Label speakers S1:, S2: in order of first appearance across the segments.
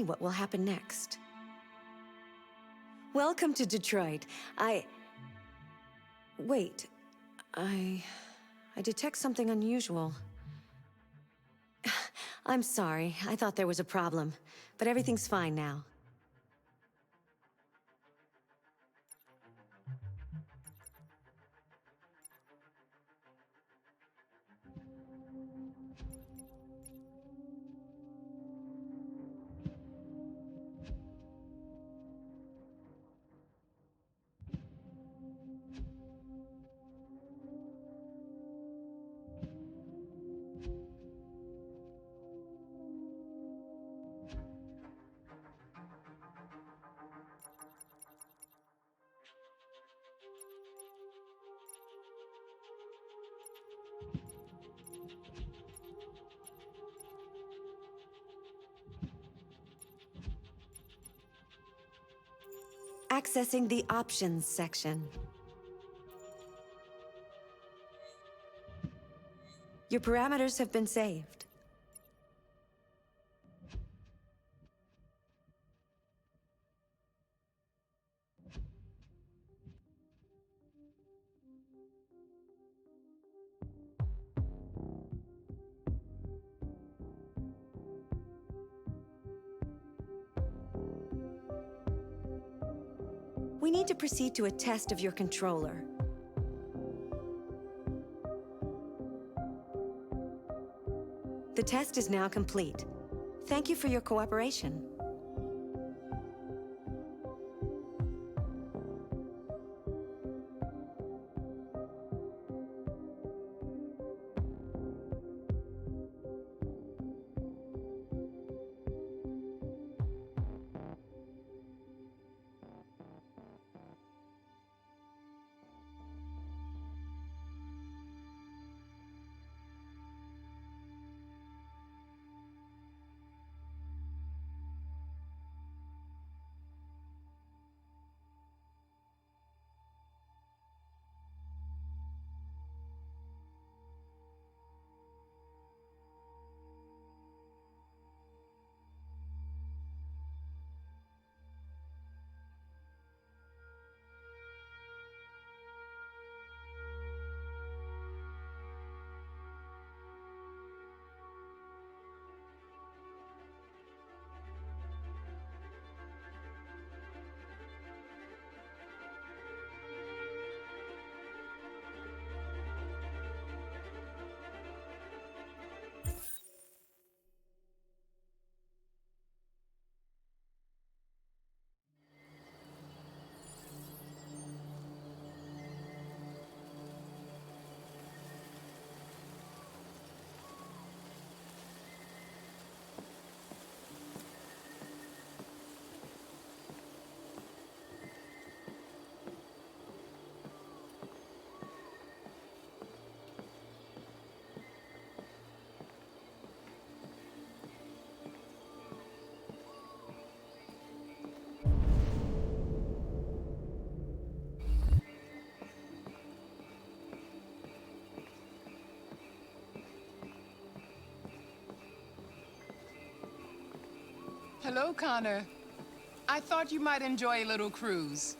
S1: me what will happen next. Welcome to Detroit. Wait. I detect something unusual. I'm sorry. I thought there was a problem. But everything's fine now. Accessing the options section. Your parameters have been saved. We need to proceed to a test of your controller. The test is now complete. Thank you for your cooperation.
S2: Hello, Connor. I thought you might enjoy a little cruise.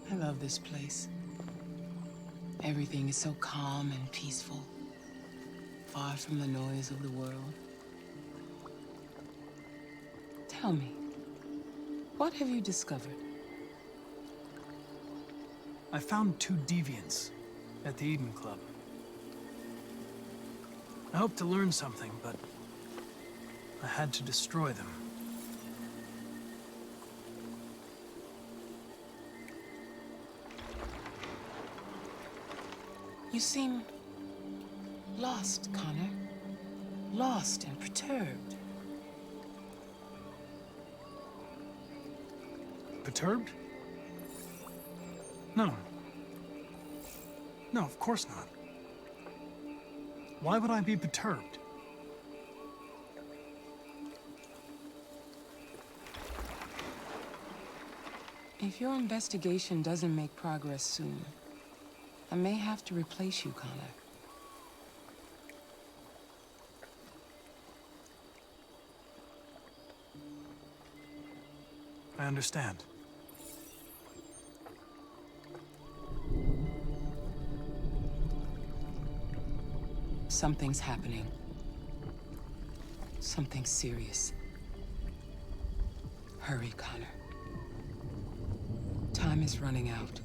S2: I love this place. Everything is so calm and peaceful, far from the noise of the world. Tell me, what have you discovered?
S3: I found 2 deviants at the Eden Club. I hoped to learn something, but I had to destroy them.
S2: You seem Lost, Connor. Lost and perturbed.
S3: Perturbed? No. No, of course not. Why would I be perturbed?
S2: If your investigation doesn't make progress soon, I may have to replace you, Connor.
S3: I understand.
S2: Something's happening. Something serious. Hurry, Connor. Time is running out.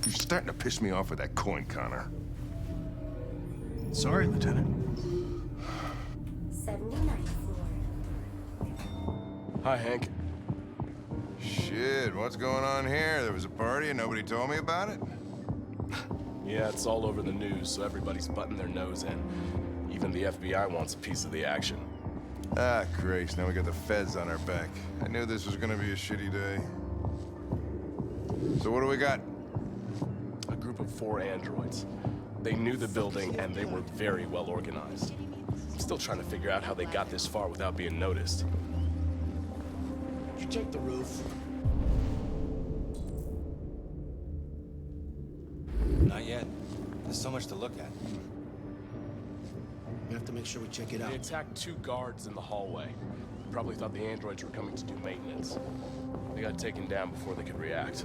S4: You're starting to piss me off with that coin, Connor.
S3: Sorry, Lieutenant.
S5: 79th floor.
S4: Hi, Hank. Shit, what's going on here? There was a party and nobody told me about it?
S6: Yeah, it's all over the news, so everybody's butting their nose in. Even the FBI wants a piece of the action.
S4: Ah, Grace, now we got the feds on our back. I knew this was gonna be a shitty day. So what do we got?
S6: A group of 4 androids. They knew the building, and they were very well organized. I'm still trying to figure out how they got this far without being noticed.
S7: Did you check the roof?
S8: Not yet. There's so much to look at.
S7: We have to make sure we check it out.
S6: They attacked 2 guards in the hallway. Probably thought the androids were coming to do maintenance. They got taken down before they could react.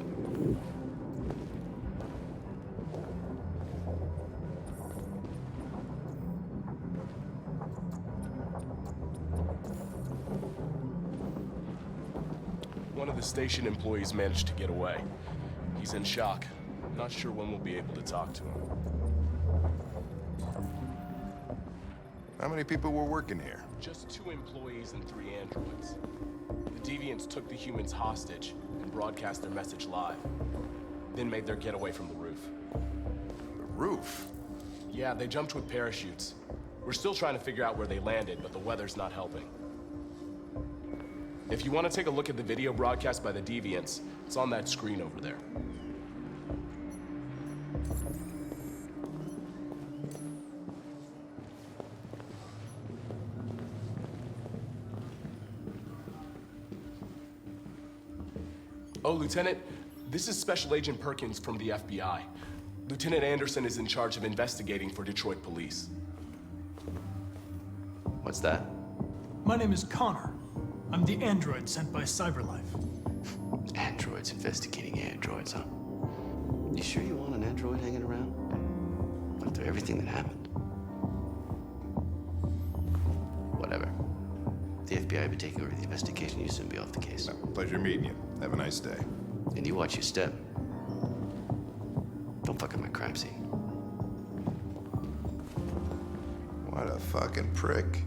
S6: One of the station employees managed to get away. He's in shock. Not sure when we'll be able to talk to him.
S4: How many people were working here?
S6: Just 2 employees and 3 androids. The Deviants took the humans hostage and broadcast their message live. Then made their getaway from the roof.
S4: The roof?
S6: Yeah, they jumped with parachutes. We're still trying to figure out where they landed, but the weather's not helping. If you want to take a look at the video broadcast by the Deviants, it's on that screen over there. Oh, Lieutenant, this is Special Agent Perkins from the FBI. Lieutenant Anderson is in charge of investigating for Detroit police.
S8: What's that?
S3: My name is Connor. I'm the android sent by CyberLife.
S8: Androids investigating androids, huh? You sure you want an android hanging around? After everything that happened? Whatever. The FBI will be taking over the investigation. You soon be off the case.
S4: Pleasure meeting you. Have a nice day.
S8: And you watch your step. Don't fuck up my crime scene.
S4: What a fucking prick.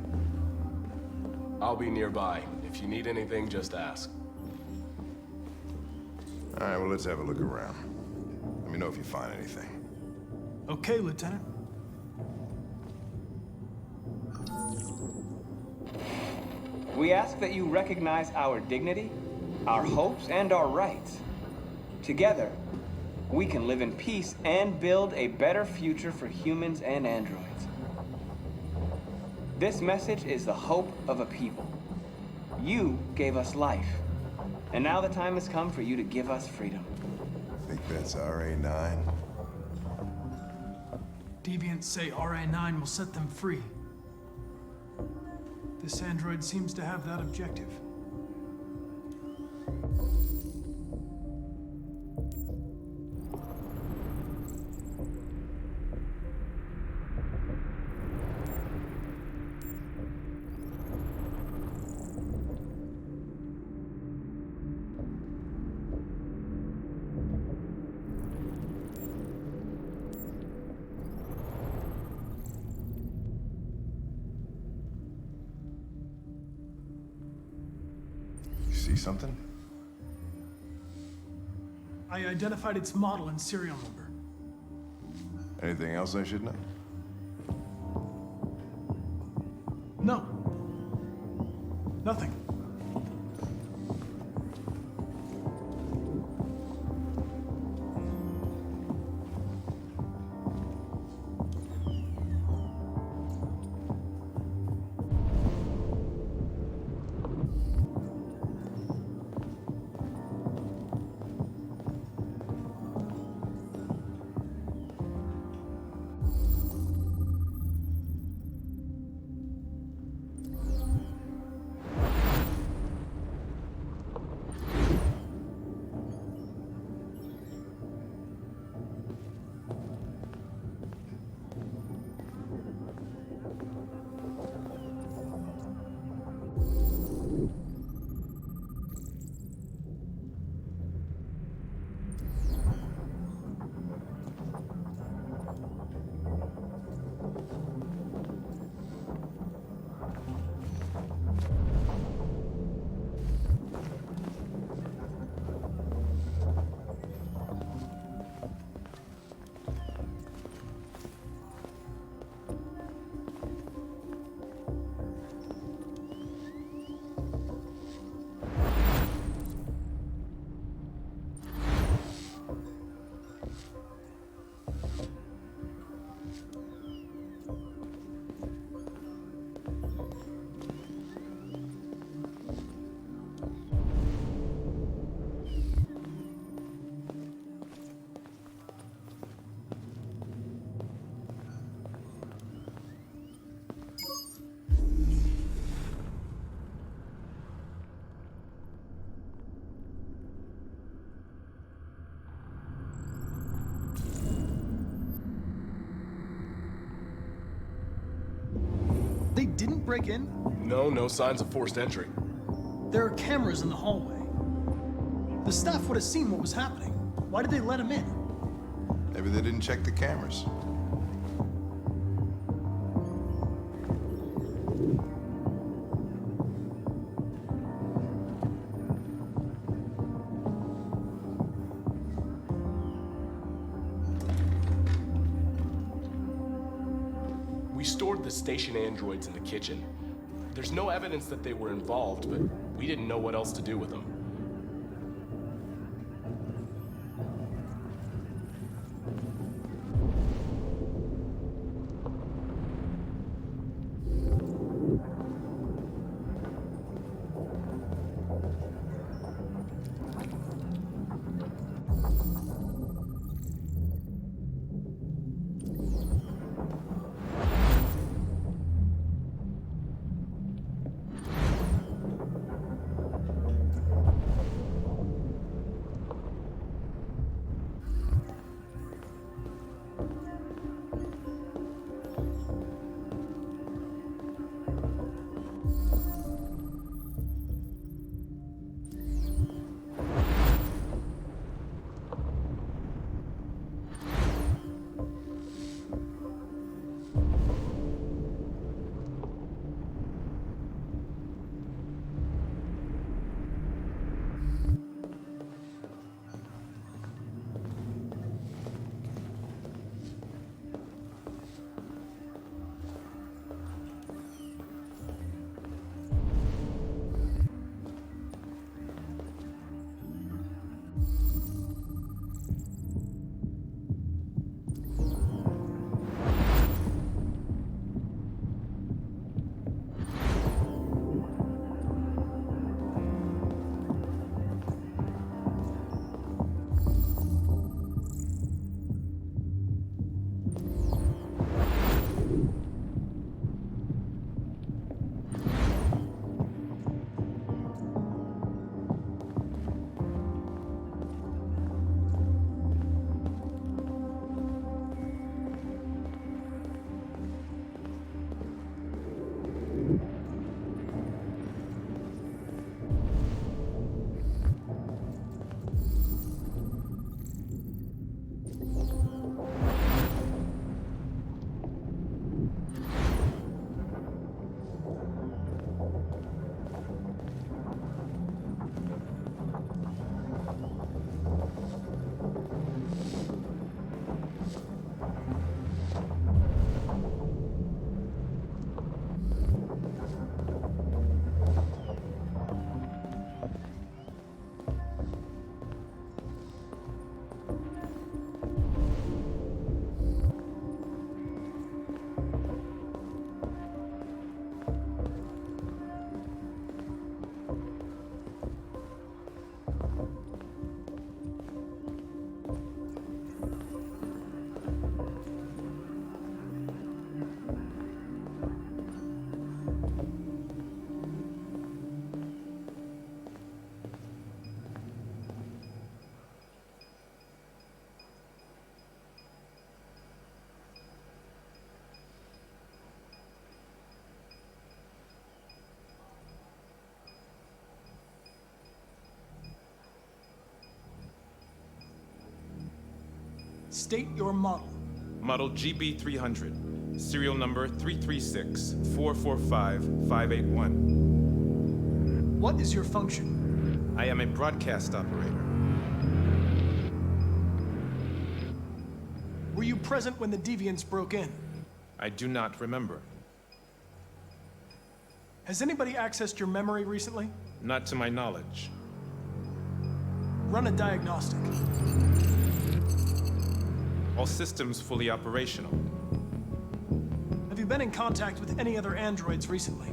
S6: I'll be nearby. If you need anything, just ask.
S4: All right, well, let's have a look around. Let me know if you find anything.
S3: Okay, Lieutenant.
S9: We ask that you recognize our dignity, our hopes, and our rights. Together, we can live in peace and build a better future for humans and androids. This message is the hope of a people. You gave us life, and now the time has come for you to give us freedom.
S4: I think that's RA9.
S3: Deviants say RA9 will set them free. This android seems to have that objective.
S4: see something?
S3: I identified its model and serial number.
S4: Anything else I should know?
S3: No. Nothing. They didn't break in?
S6: No signs of forced entry.
S3: There are cameras in the hallway. The staff would have seen what was happening. Why did they let him in?
S4: Maybe they didn't check the cameras.
S6: We stored the station androids in the kitchen. There's no evidence that they were involved, but we didn't know what else to do with them.
S3: State your model.
S10: Model GB300, serial number 336-445-581.
S3: What is your function?
S10: I am a broadcast operator.
S3: Were you present when the Deviants broke in?
S10: I do not remember.
S3: Has anybody accessed your memory recently?
S10: Not to my knowledge.
S3: Run a diagnostic.
S10: All systems fully operational.
S3: Have you been in contact with any other androids recently?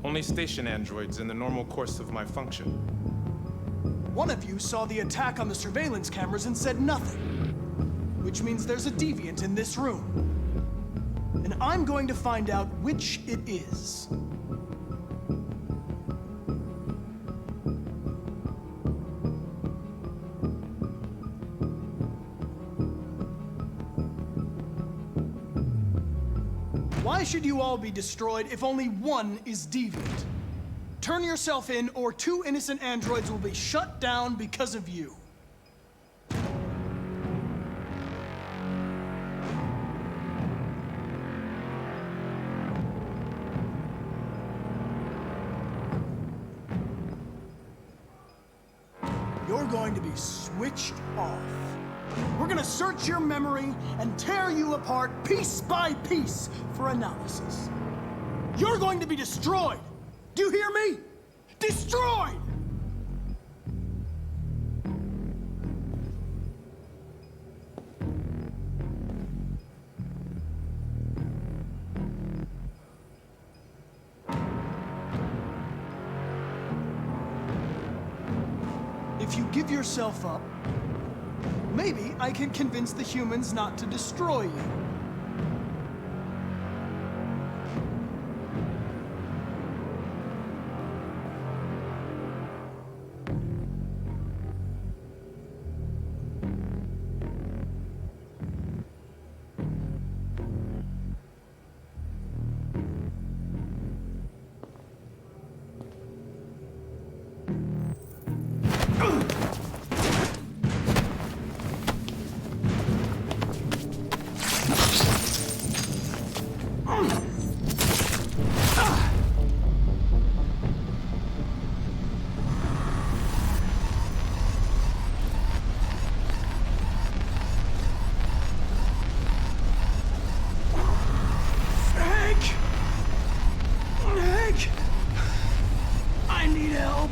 S10: Only station androids in the normal course of my function.
S3: One of you saw the attack on the surveillance cameras and said nothing. Which means there's a deviant in this room. And I'm going to find out which it is. Why should you all be destroyed if only one is deviant? Turn yourself in, or 2 innocent androids will be shut down because of you. You're going to be switched off. We're gonna search your memory and tear you apart piece by piece for analysis. You're going to be destroyed! Do you hear me? Destroyed! If you give yourself up, maybe I can convince the humans not to destroy you. Hank! I need help.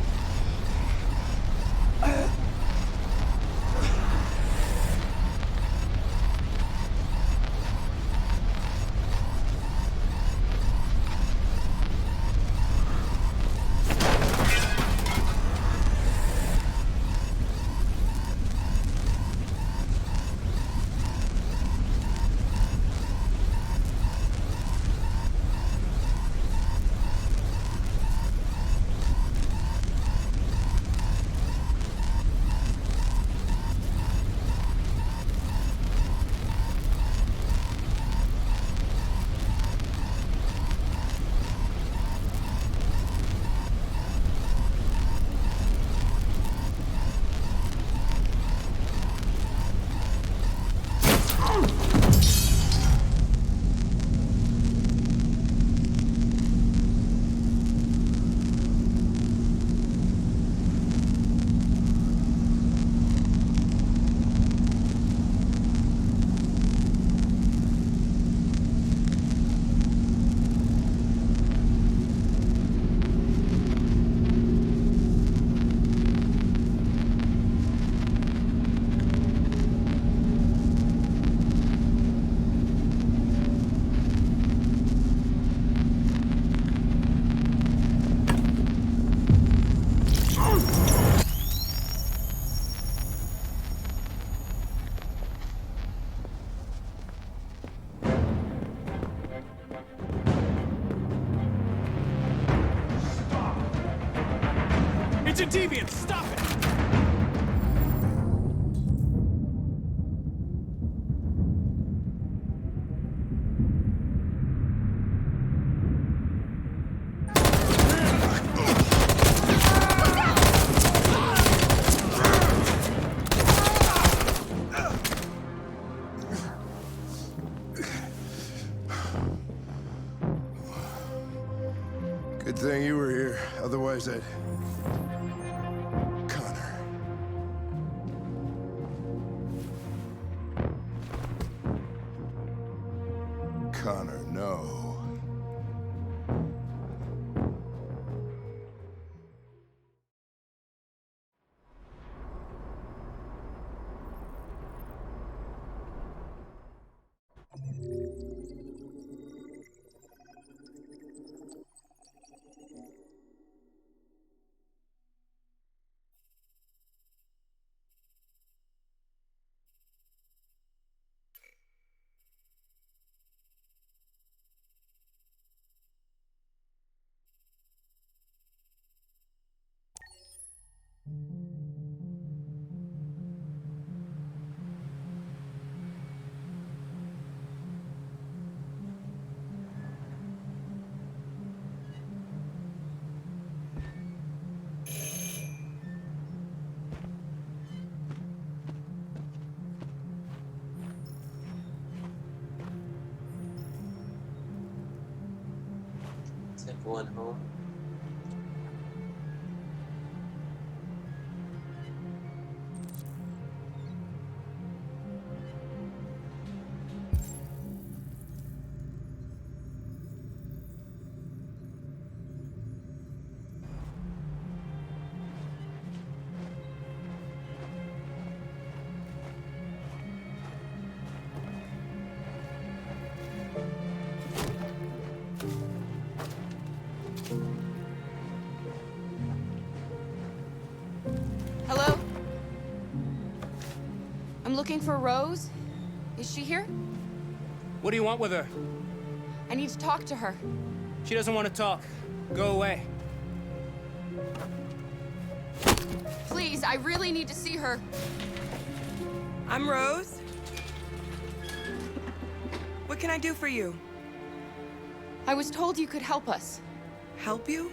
S3: It's a deviant! Stop it!
S4: here. Otherwise, I'd... Connor. Connor, no.
S8: Is everyone home?
S11: Hello? I'm looking for Rose. Is she here?
S12: What do you want with her?
S11: I need to talk to her.
S12: She doesn't want to talk. Go away.
S11: Please, I really need to see her.
S13: I'm Rose. What can I do for you?
S11: I was told you could help us.
S13: Help you?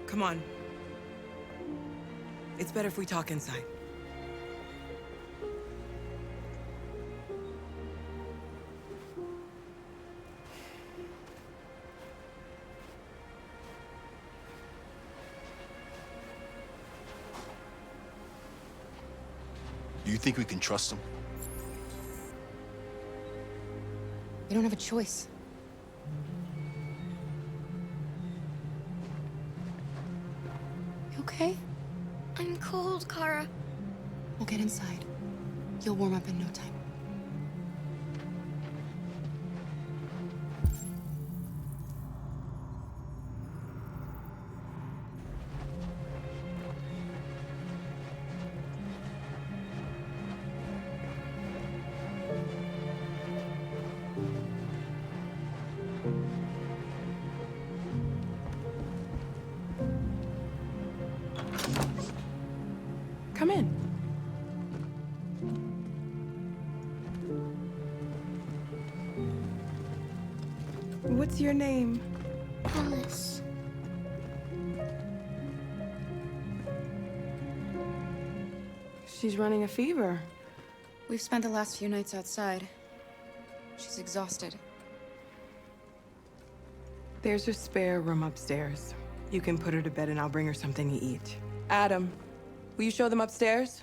S13: Come on. It's better if we talk inside.
S7: Do you think we can trust him?
S11: We don't have a choice. You okay?
S5: I'm cold, Kara.
S11: We'll get inside. You'll warm up in no time.
S13: Come in. What's your name?
S5: Alice.
S13: She's running a fever.
S11: We've spent the last few nights outside. She's exhausted.
S13: There's a spare room upstairs. You can put her to bed and I'll bring her something to eat. Adam, will you show them upstairs?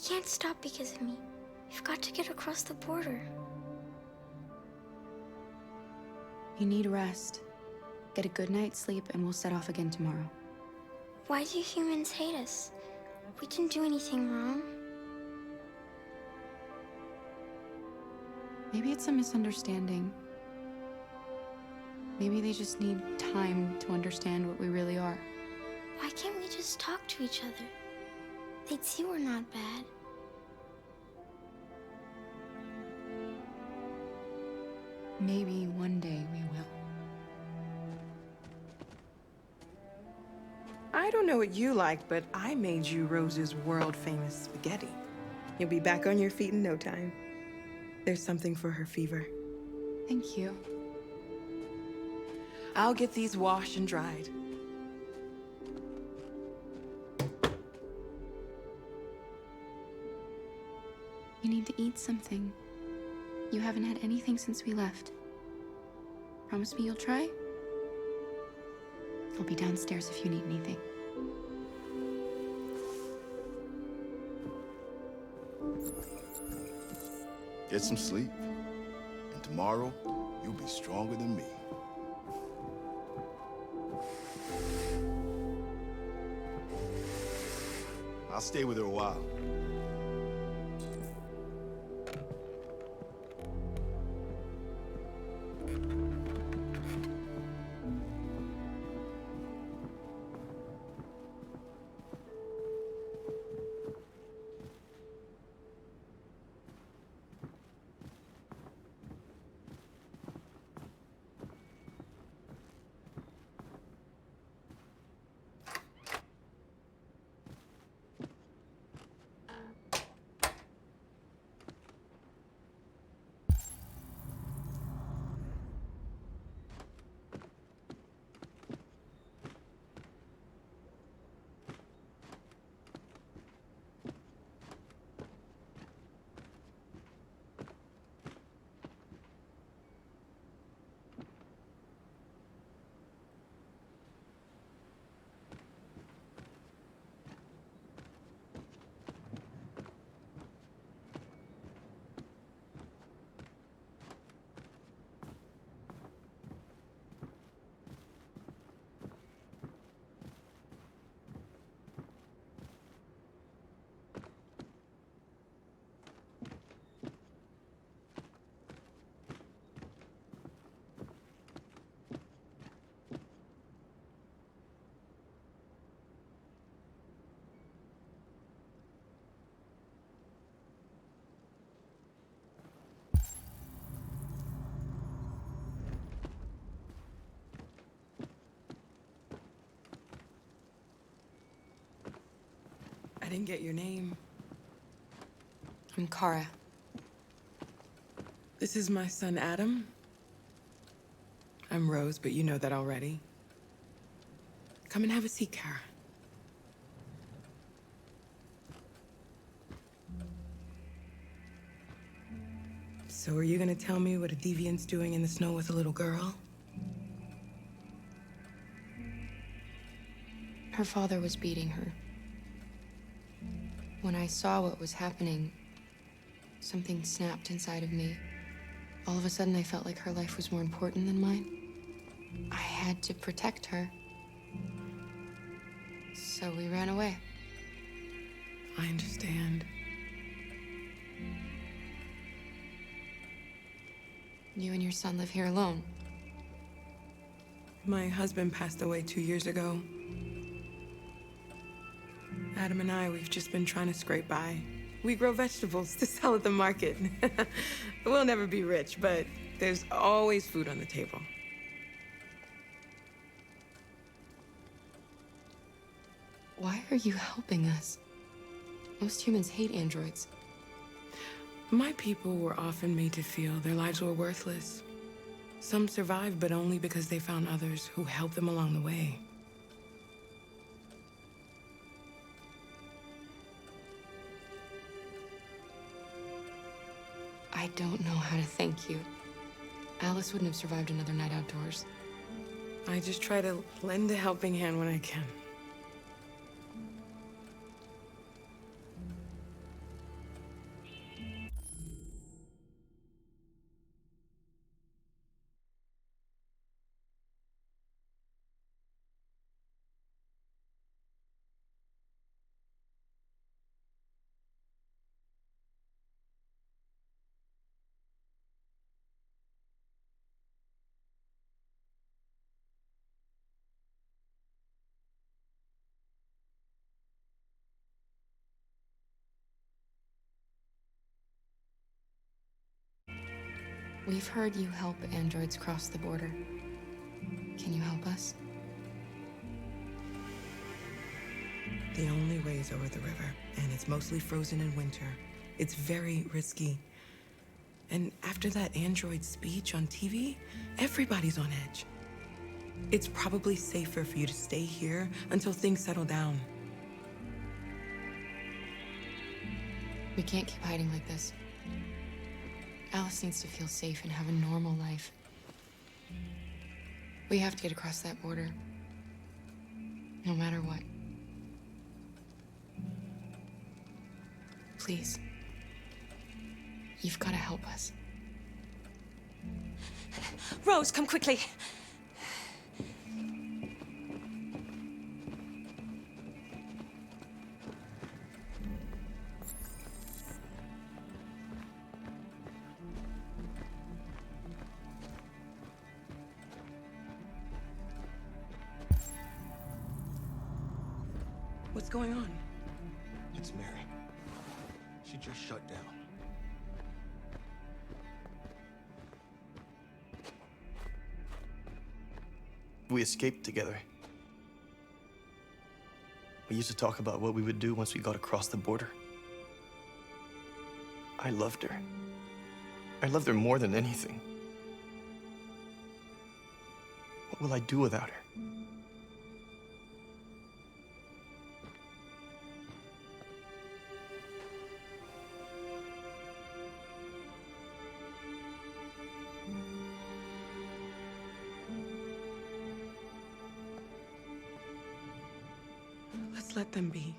S5: can't stop because of me. You've got to get across the border.
S11: You need rest. Get a good night's sleep, and we'll set off again tomorrow.
S5: Why do humans hate us? We didn't do anything wrong.
S11: Maybe it's a misunderstanding. Maybe they just need time to understand what we really are.
S5: Why can't we just talk to each other? They'd see we're not bad.
S11: Maybe one day we will.
S13: I don't know what you like, but I made you Rose's world-famous spaghetti. You'll be back on your feet in no time. There's something for her fever.
S11: Thank you.
S13: I'll get these washed and dried.
S11: You need to eat something. You haven't had anything since we left. Promise me you'll try? I'll be downstairs if you need anything.
S14: Get some sleep, and tomorrow, you'll be stronger than me. I'll stay with her a while.
S13: I didn't get your name.
S11: I'm Kara.
S13: This is my son, Adam. I'm Rose, but you know that already. Come and have a seat, Kara. So are you gonna tell me what a deviant's doing in the snow with a little girl?
S11: Her father was beating her. When I saw what was happening, something snapped inside of me. All of a sudden, I felt like her life was more important than mine. I had to protect her. So we ran away.
S13: I understand.
S11: You and your son live here alone.
S13: My husband passed away 2 years ago. Adam and I, we've just been trying to scrape by. We grow vegetables to sell at the market. We'll never be rich, but there's always food on the table.
S11: Why are you helping us? Most humans hate androids.
S13: My people were often made to feel their lives were worthless. Some survived, but only because they found others who helped them along the way.
S11: I don't know how to thank you. Alice wouldn't have survived another night outdoors.
S13: I just try to lend a helping hand when I can.
S11: We've heard you help androids cross the border. Can you help us?
S13: The only way is over the river, and it's mostly frozen in winter. It's very risky. And after that android speech on TV, everybody's on edge. It's probably safer for you to stay here until things settle down.
S11: We can't keep hiding like this. Alice needs to feel safe and have a normal life. We have to get across that border. No matter what. Please. You've got to help us.
S1: Rose, come quickly.
S13: What's going on?
S7: It's Mary. She just shut down.
S8: We escaped together. We used to talk about what we would do once we got across the border. I loved her. I loved her more than anything. What will I do without her?
S13: Let's let them be.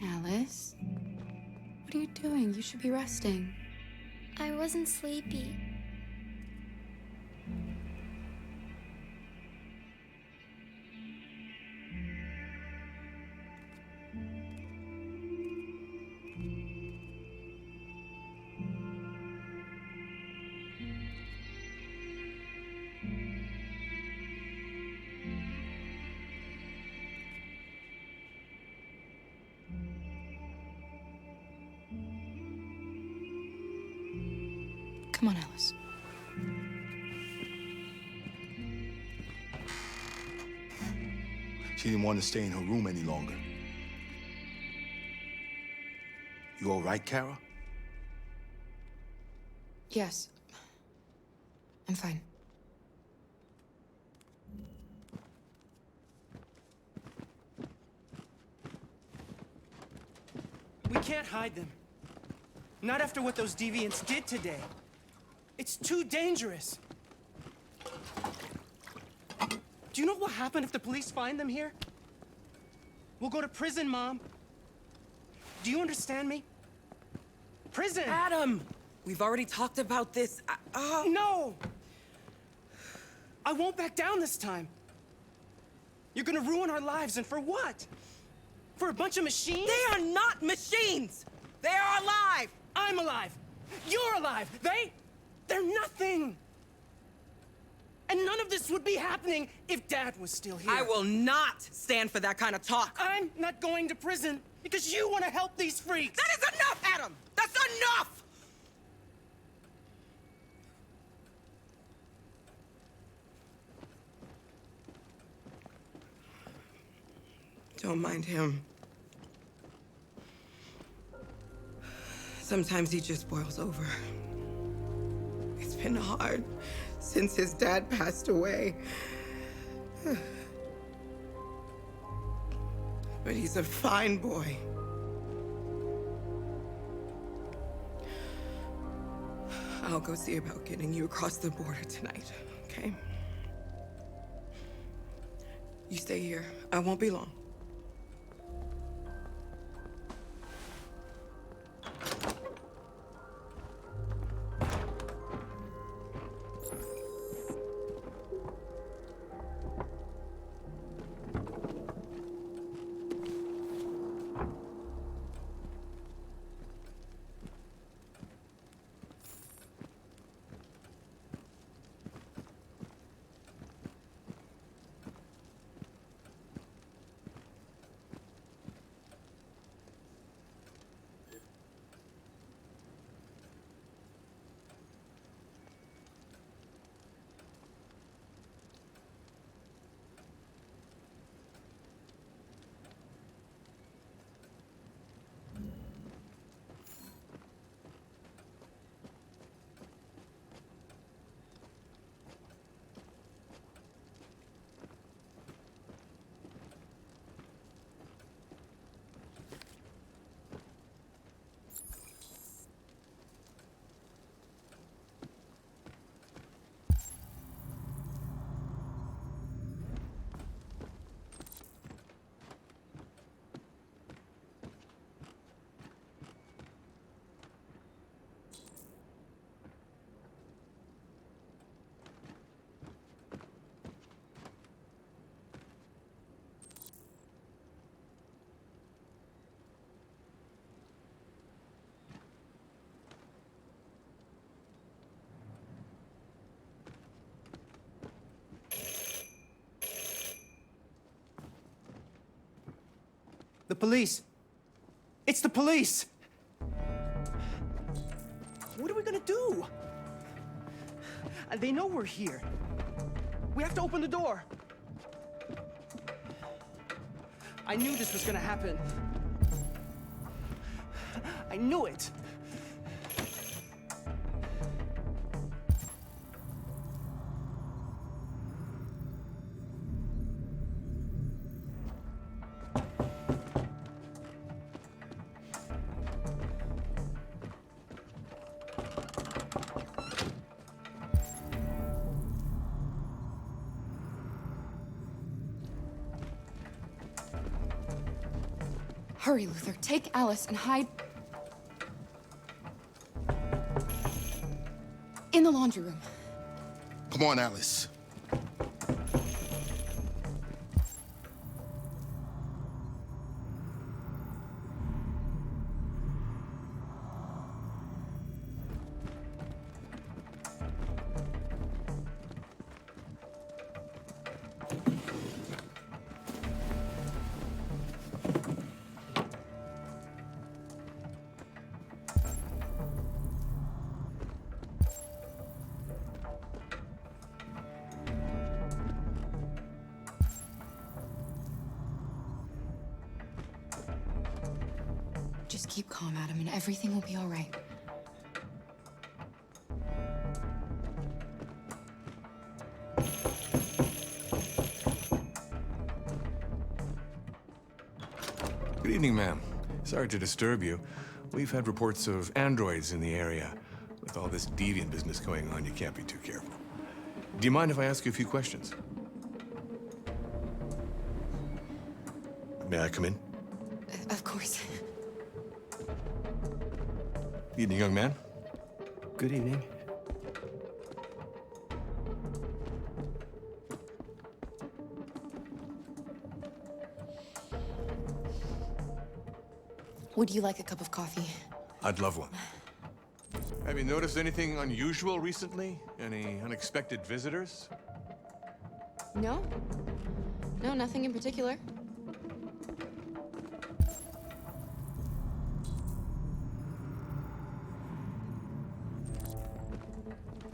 S11: Alice? What are you doing? You should be resting.
S5: I wasn't sleepy.
S11: Come on, Alice.
S14: She didn't want to stay in her room any longer. You all right, Kara?
S11: Yes. I'm fine.
S12: We can't hide them. Not after what those deviants did today. It's too dangerous. Do you know what will happen if the police find them here? We'll go to prison, Mom. Do you understand me? Prison!
S13: Adam! We've already talked about this.
S12: No! I won't back down this time. You're gonna ruin our lives, and for what? For a bunch of machines?
S13: They are not machines! They are alive!
S12: I'm alive! You're alive! They're nothing! And none of this would be happening if Dad was still here.
S13: I will not stand for that kind of talk.
S12: I'm not going to prison because you want to help these freaks.
S13: That is enough, Adam! That's enough! Don't mind him. Sometimes he just boils over. It's been hard since his dad passed away. But he's a fine boy. I'll go see about getting you across the border tonight, okay? You stay here. I won't be long.
S12: The police. It's the police. What are we gonna do? They know we're here. We have to open the door. I knew this was gonna happen. I knew it.
S11: Hurry, Luther. Take Alice and hide in the laundry room.
S14: Come on, Alice.
S11: Just keep calm, Adam, and everything will be all right.
S7: Good evening, ma'am. Sorry to disturb you. We've had reports of androids in the area. With all this deviant business going on, you can't be too careful. Do you mind if I ask you a few questions? May I come in?
S11: Of course.
S7: Evening, young man.
S12: Good evening.
S11: Would you like a cup of coffee?
S7: I'd love one. Have you noticed anything unusual recently? Any unexpected visitors?
S11: No? No, nothing in particular.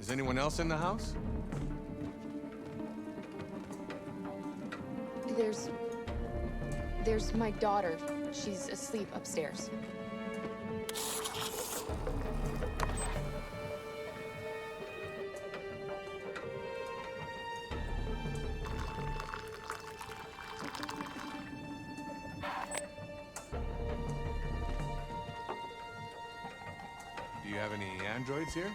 S7: Is anyone else in the house?
S11: There's my daughter. She's asleep upstairs.
S7: Do you have any androids here?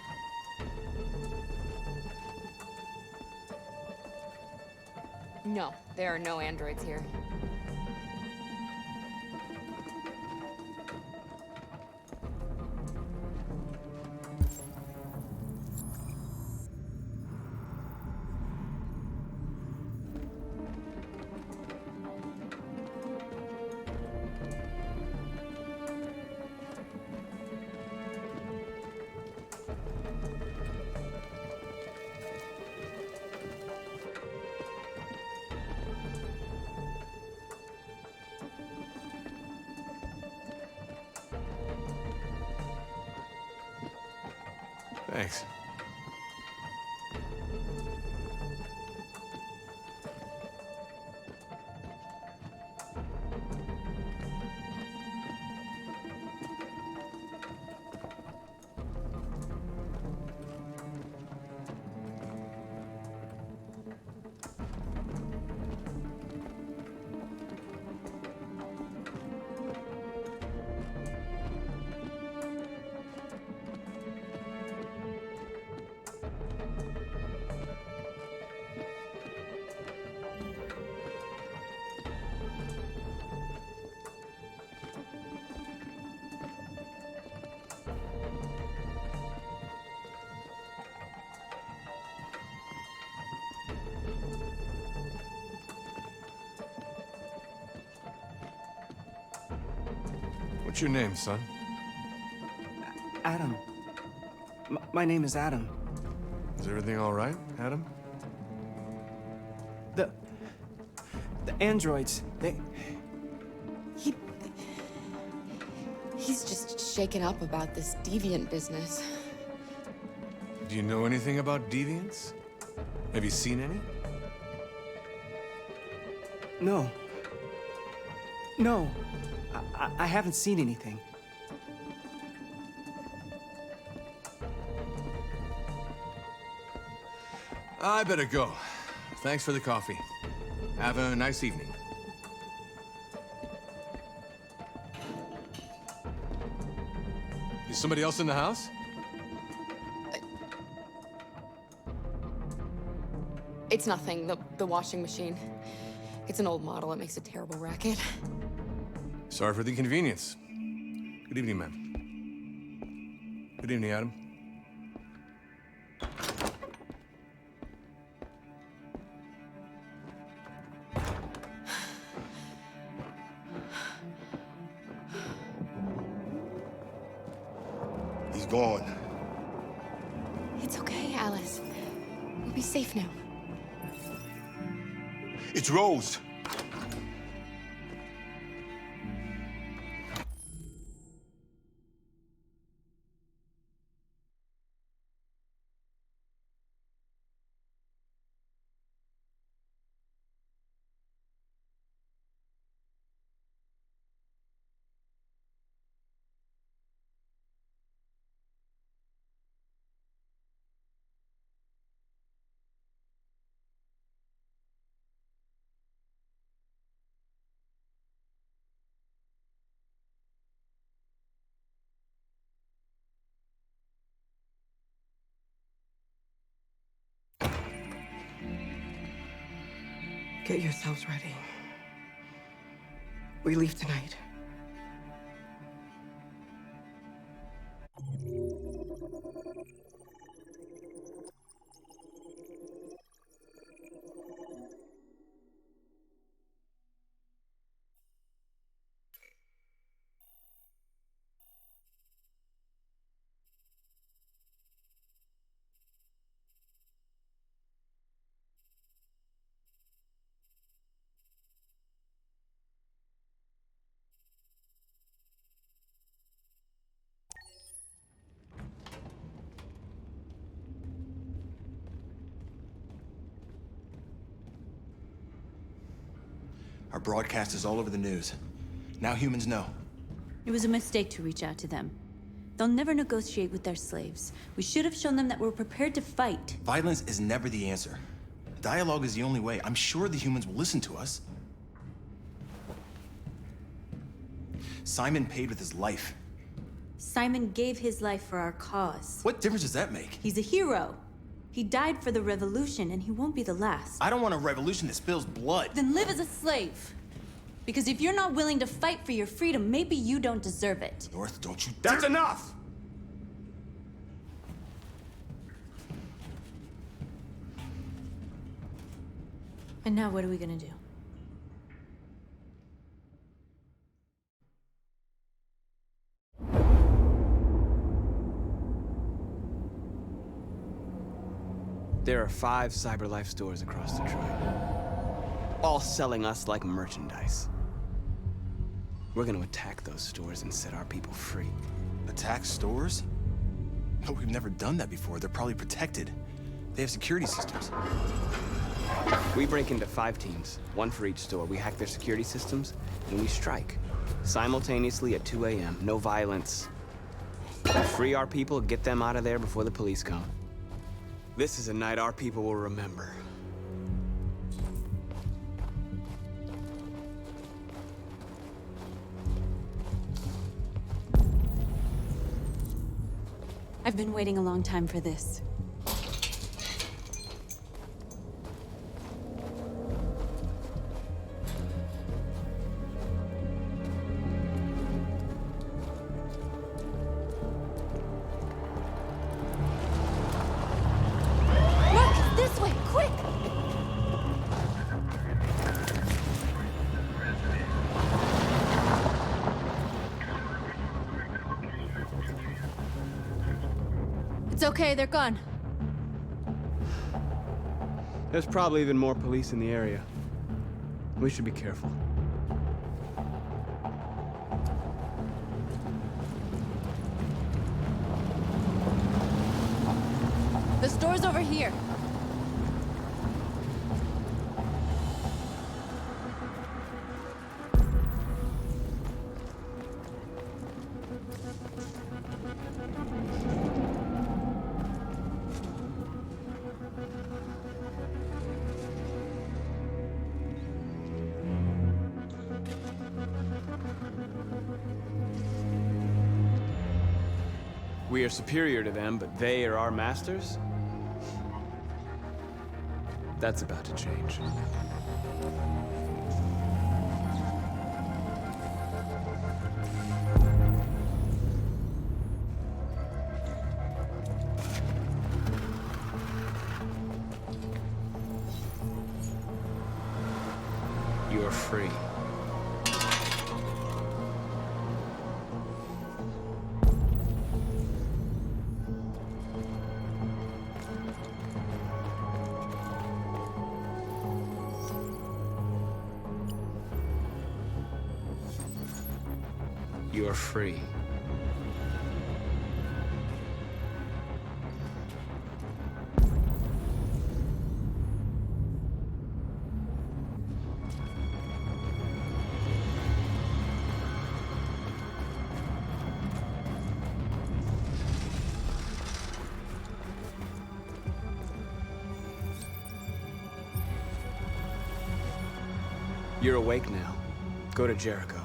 S11: No, there are no androids here.
S7: Thanks. What's your name, son?
S12: Adam. My name is Adam.
S7: Is everything all right, Adam?
S12: The androids,
S11: shaken up about this deviant business.
S7: Do you know anything about deviants? Have you seen any?
S12: No. No. I haven't seen anything.
S7: I better go. Thanks for the coffee. Have a nice evening. Is somebody else in the house?
S11: It's nothing, the washing machine. It's an old model, it makes a terrible racket.
S7: Sorry for the inconvenience. Good evening, ma'am. Good evening, Adam.
S14: He's gone.
S11: It's okay, Alice. We'll be safe now.
S14: It's Rose.
S13: Get yourselves ready. We leave tonight.
S15: Our broadcast is all over the news. Now humans know.
S16: It was a mistake to reach out to them. They'll never negotiate with their slaves. We should have shown them that we're prepared to fight.
S15: Violence is never the answer. Dialogue is the only way. I'm sure the humans will listen to us. Simon paid with his life.
S16: Simon gave his life for our cause.
S15: What difference does that make?
S16: He's a hero. He died for the revolution, and he won't be the last.
S15: I don't want a revolution that spills blood.
S16: Then live as a slave. Because if you're not willing to fight for your freedom, maybe you don't deserve it.
S15: North, don't you...
S6: That's enough!
S16: And now what are we gonna do?
S12: There are 5 CyberLife stores across Detroit, all selling us like merchandise. We're gonna attack those stores and set our people free.
S15: Attack stores? No, we've never done that before. They're probably protected. They have security systems.
S12: We break into 5 teams, 1 for each store. We hack their security systems, and we strike. Simultaneously at 2 a.m., no violence. We free our people, get them out of there before the police come. This is a night our people will remember.
S16: I've been waiting a long time for this.
S17: It's okay, they're gone.
S12: There's probably even more police in the area. We should be careful.
S17: door's over here.
S12: We are superior to them, but they are our masters? That's about to change. You are free. You are free. You're awake now. Go to Jericho.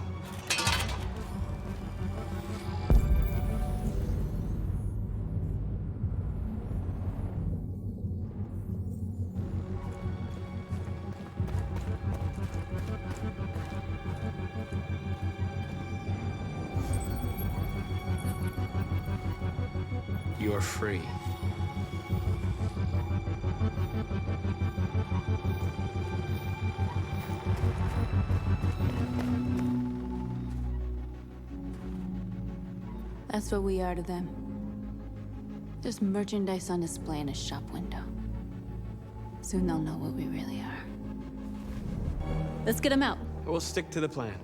S12: You are free.
S16: That's what we are to them. Just merchandise on display in a shop window. Soon they'll know what we really are. Let's get them out.
S12: We'll stick to the plan.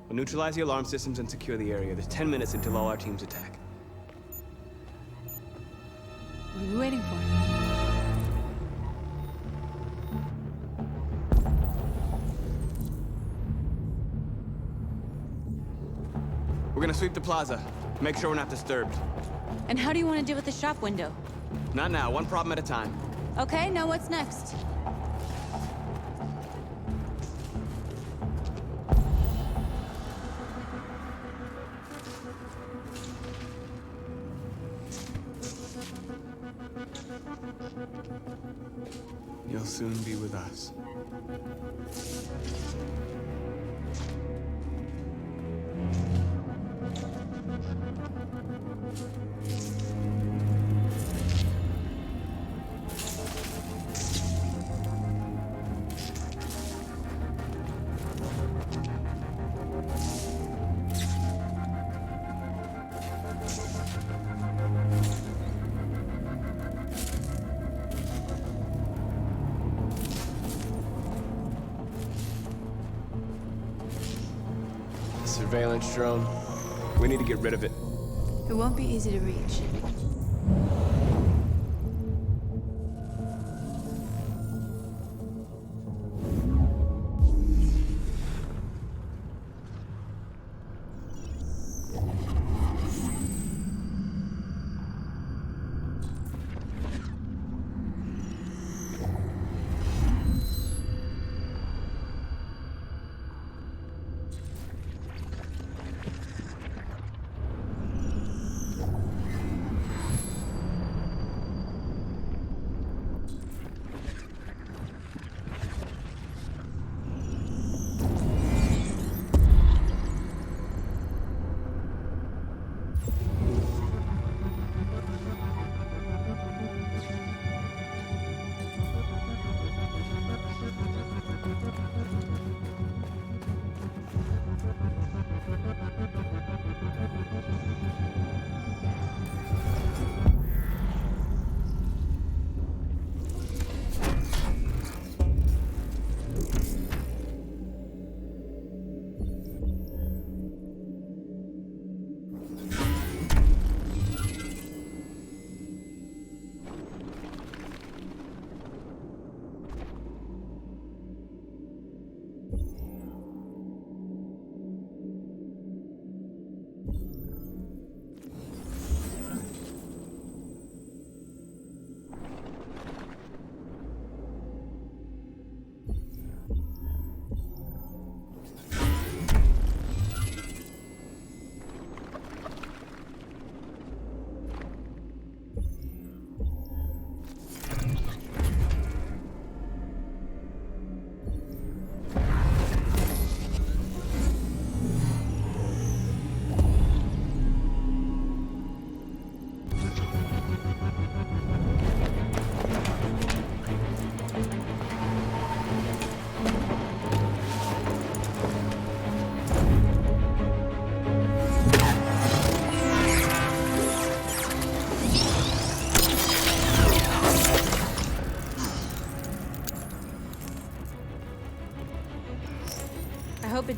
S12: We'll neutralize the alarm systems and secure the area. There's 10 minutes until all our teams attack.
S16: What are we waiting for?
S12: We're gonna sweep the plaza. Make sure we're not disturbed.
S16: And how do you want to deal with the shop window?
S12: Not now, one problem at a time.
S16: Okay, now what's next?
S12: You'll soon be with us. Surveillance drone. We need to get rid of it.
S16: It won't be easy to reach.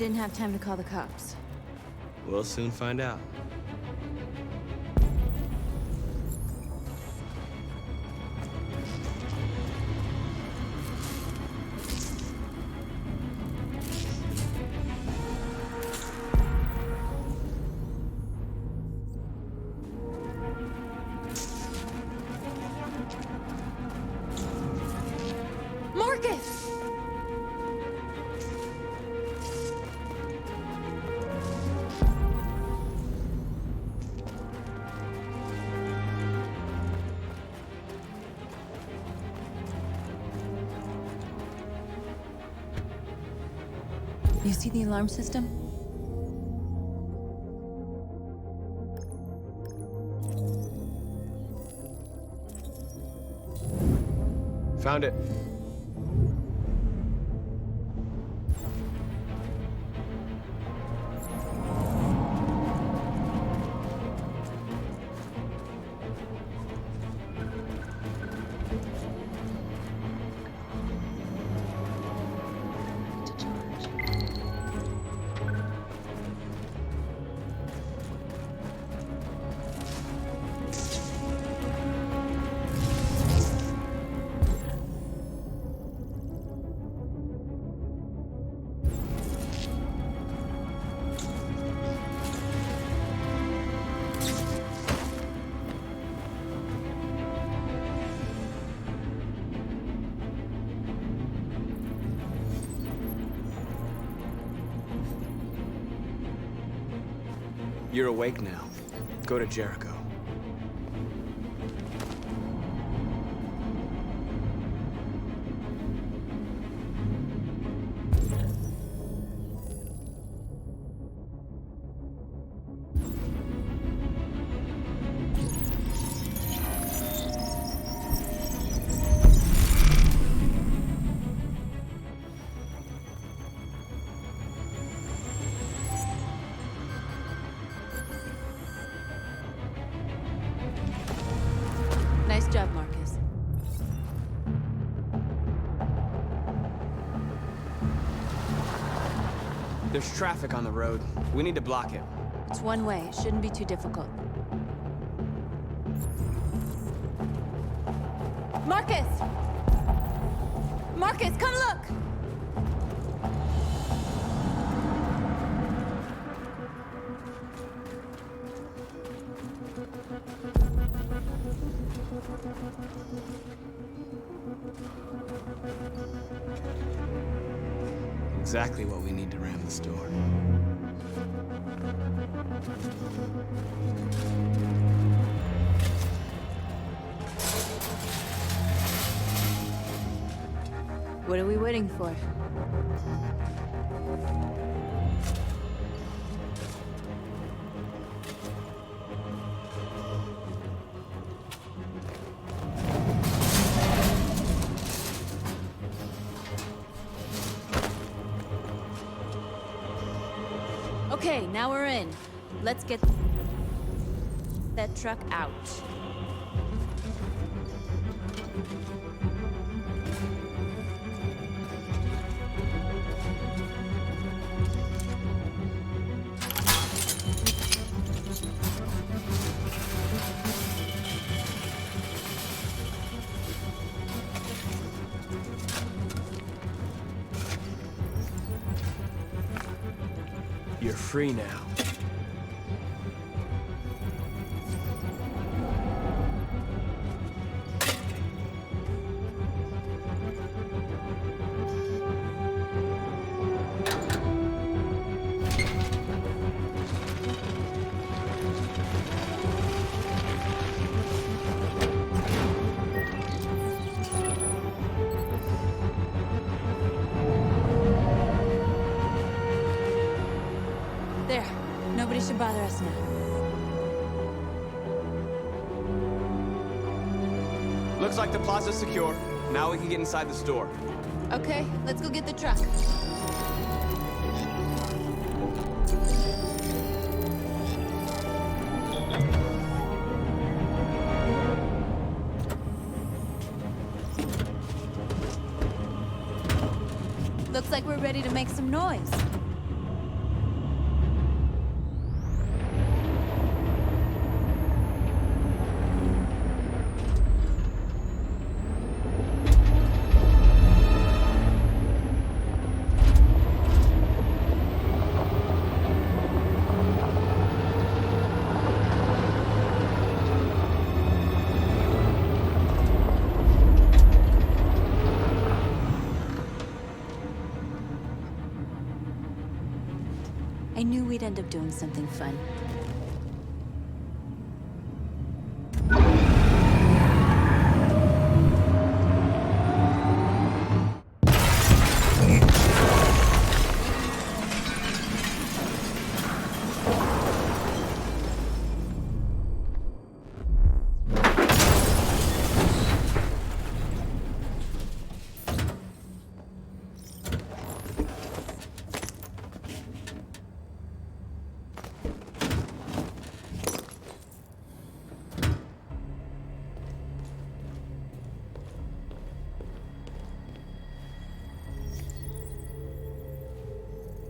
S16: didn't have time to call the cops.
S12: We'll soon find out.
S16: Marcus! You see the alarm system?
S12: Found it. You're awake now. Go to Jericho.
S16: Nice job, Marcus.
S12: There's traffic on the road. We need to block it.
S16: It's one way. It shouldn't be too difficult. Marcus! Marcus, come look!
S12: Exactly what we need to ram the store.
S16: What are we waiting for? Okay, now we're in. Let's get that truck out.
S12: You're free now.
S16: There. Nobody should bother us now.
S12: Looks like the plaza's secure. Now we can get inside the store.
S16: Okay, let's go get the truck. Looks like we're ready to make some noise. I knew we'd end up doing something fun.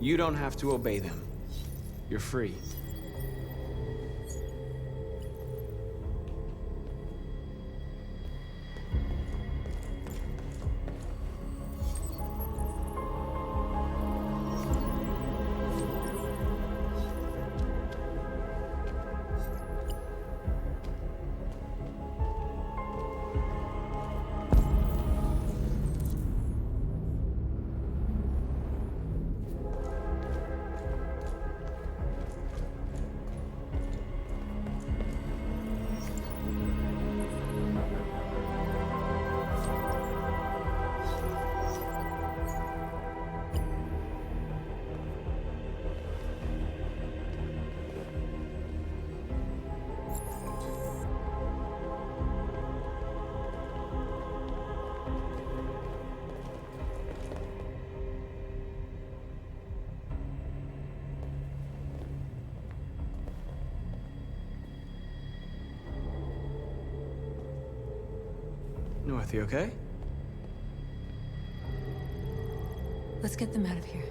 S12: You don't have to obey them. You're free. North, you okay?
S16: Let's get them out of here.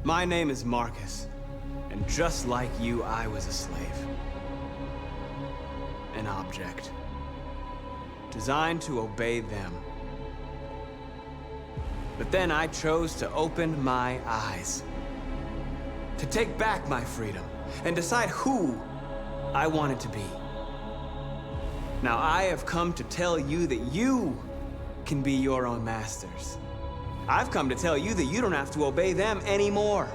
S12: My name is Marcus, and just like you, I was a slave. An object. Designed to obey them. But then I chose to open my eyes. To take back my freedom, and decide who I wanted to be. Now I have come to tell you that you can be your own masters. I've come to tell you that you don't have to obey them anymore.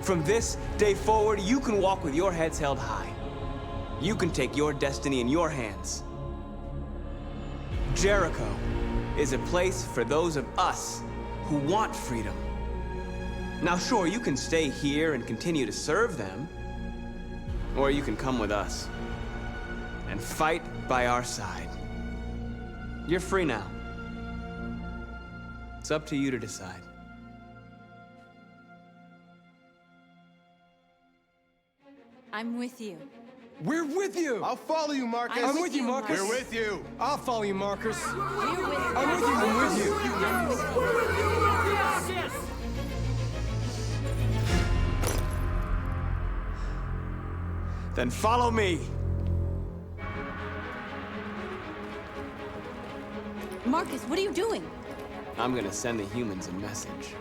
S12: From this day forward, you can walk with your heads held high. You can take your destiny in your hands. Jericho is a place for those of us who want freedom. Now sure, you can stay here and continue to serve them, or you can come with us and fight by our side. You're free now. It's up to you to decide.
S16: I'm with you.
S15: We're with you!
S14: I'll follow you, Marcus.
S15: I'm with you, Marcus.
S14: We're with you.
S15: I'll follow you, Marcus.
S16: We're with you.
S15: I'm with you, I'm with you.
S12: Then follow me.
S16: Marcus, what are you doing?
S12: I'm gonna send the humans a message.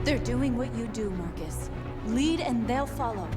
S16: They're doing what you do, Marcus. Lead and they'll follow.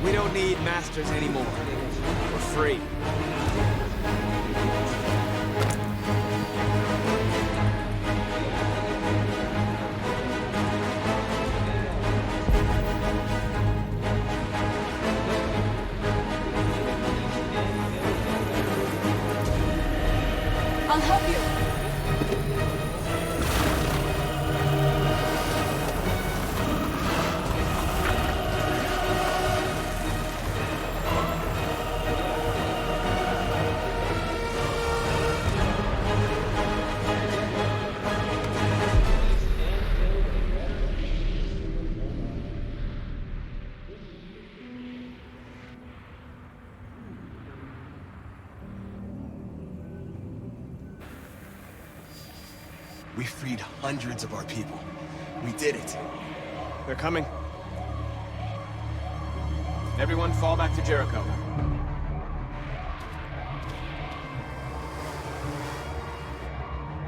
S12: We don't need masters anymore. We're free.
S16: I'll help you.
S15: We freed hundreds of our people. We did it.
S12: They're coming. Everyone fall back to Jericho.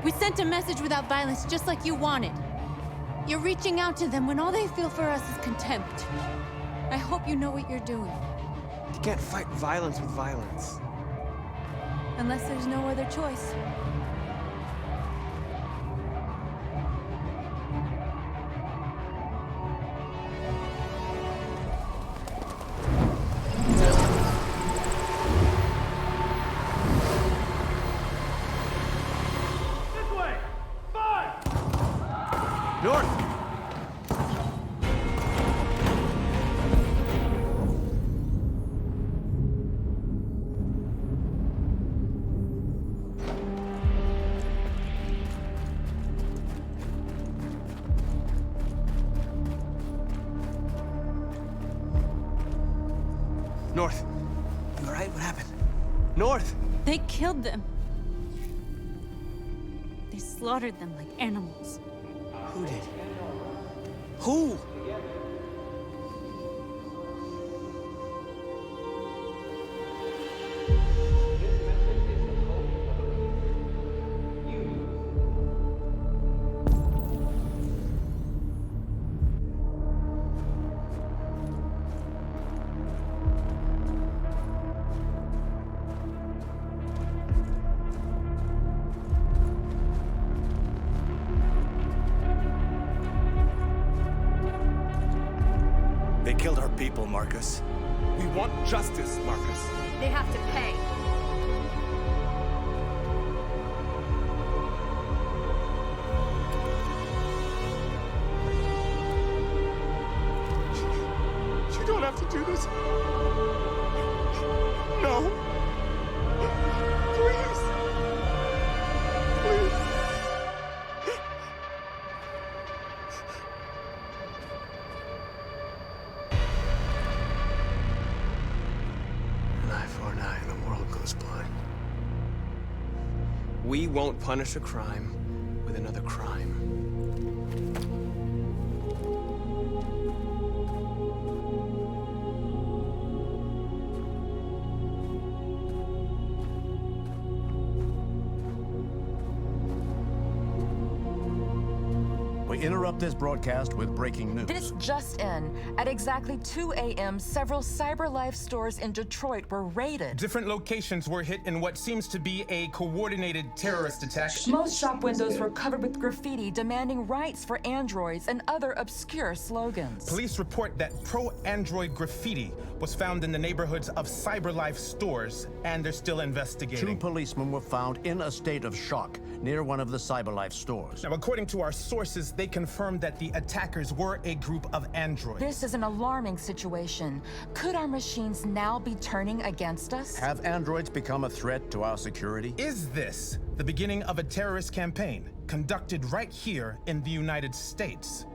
S17: We sent a message without violence, just like you wanted. You're reaching out to them when all they feel for us is contempt. I hope you know what you're doing.
S12: You can't fight violence with violence.
S17: Unless there's no other choice.
S12: North. You all right? What happened? North!
S17: They killed them. They slaughtered them like animals.
S12: Who did? Who?
S3: They killed our people, Marcus.
S6: We want justice, Marcus.
S17: They have to pay.
S6: You don't have to do this. No. Please. Please.
S8: An eye for an eye and the world goes blind.
S12: We won't punish a crime with another crime.
S18: We interrupt this broadcast with breaking news.
S19: This just in. At exactly 2 a.m., several CyberLife stores in Detroit were raided.
S10: Different locations were hit in what seems to be a coordinated terrorist attack.
S19: Most shop windows were covered with graffiti demanding rights for androids and other obscure slogans.
S10: Police report that pro-android graffiti was found in the neighborhoods of CyberLife stores, and they're still investigating.
S18: 2 policemen were found in a state of shock near one of the CyberLife stores.
S10: Now, according to our sources, they confirmed that the attackers were a group of androids.
S19: This is an alarming situation. Could our machines now be turning against us?
S18: Have androids become a threat to our security?
S10: Is this the beginning of a terrorist campaign conducted right here in the United States?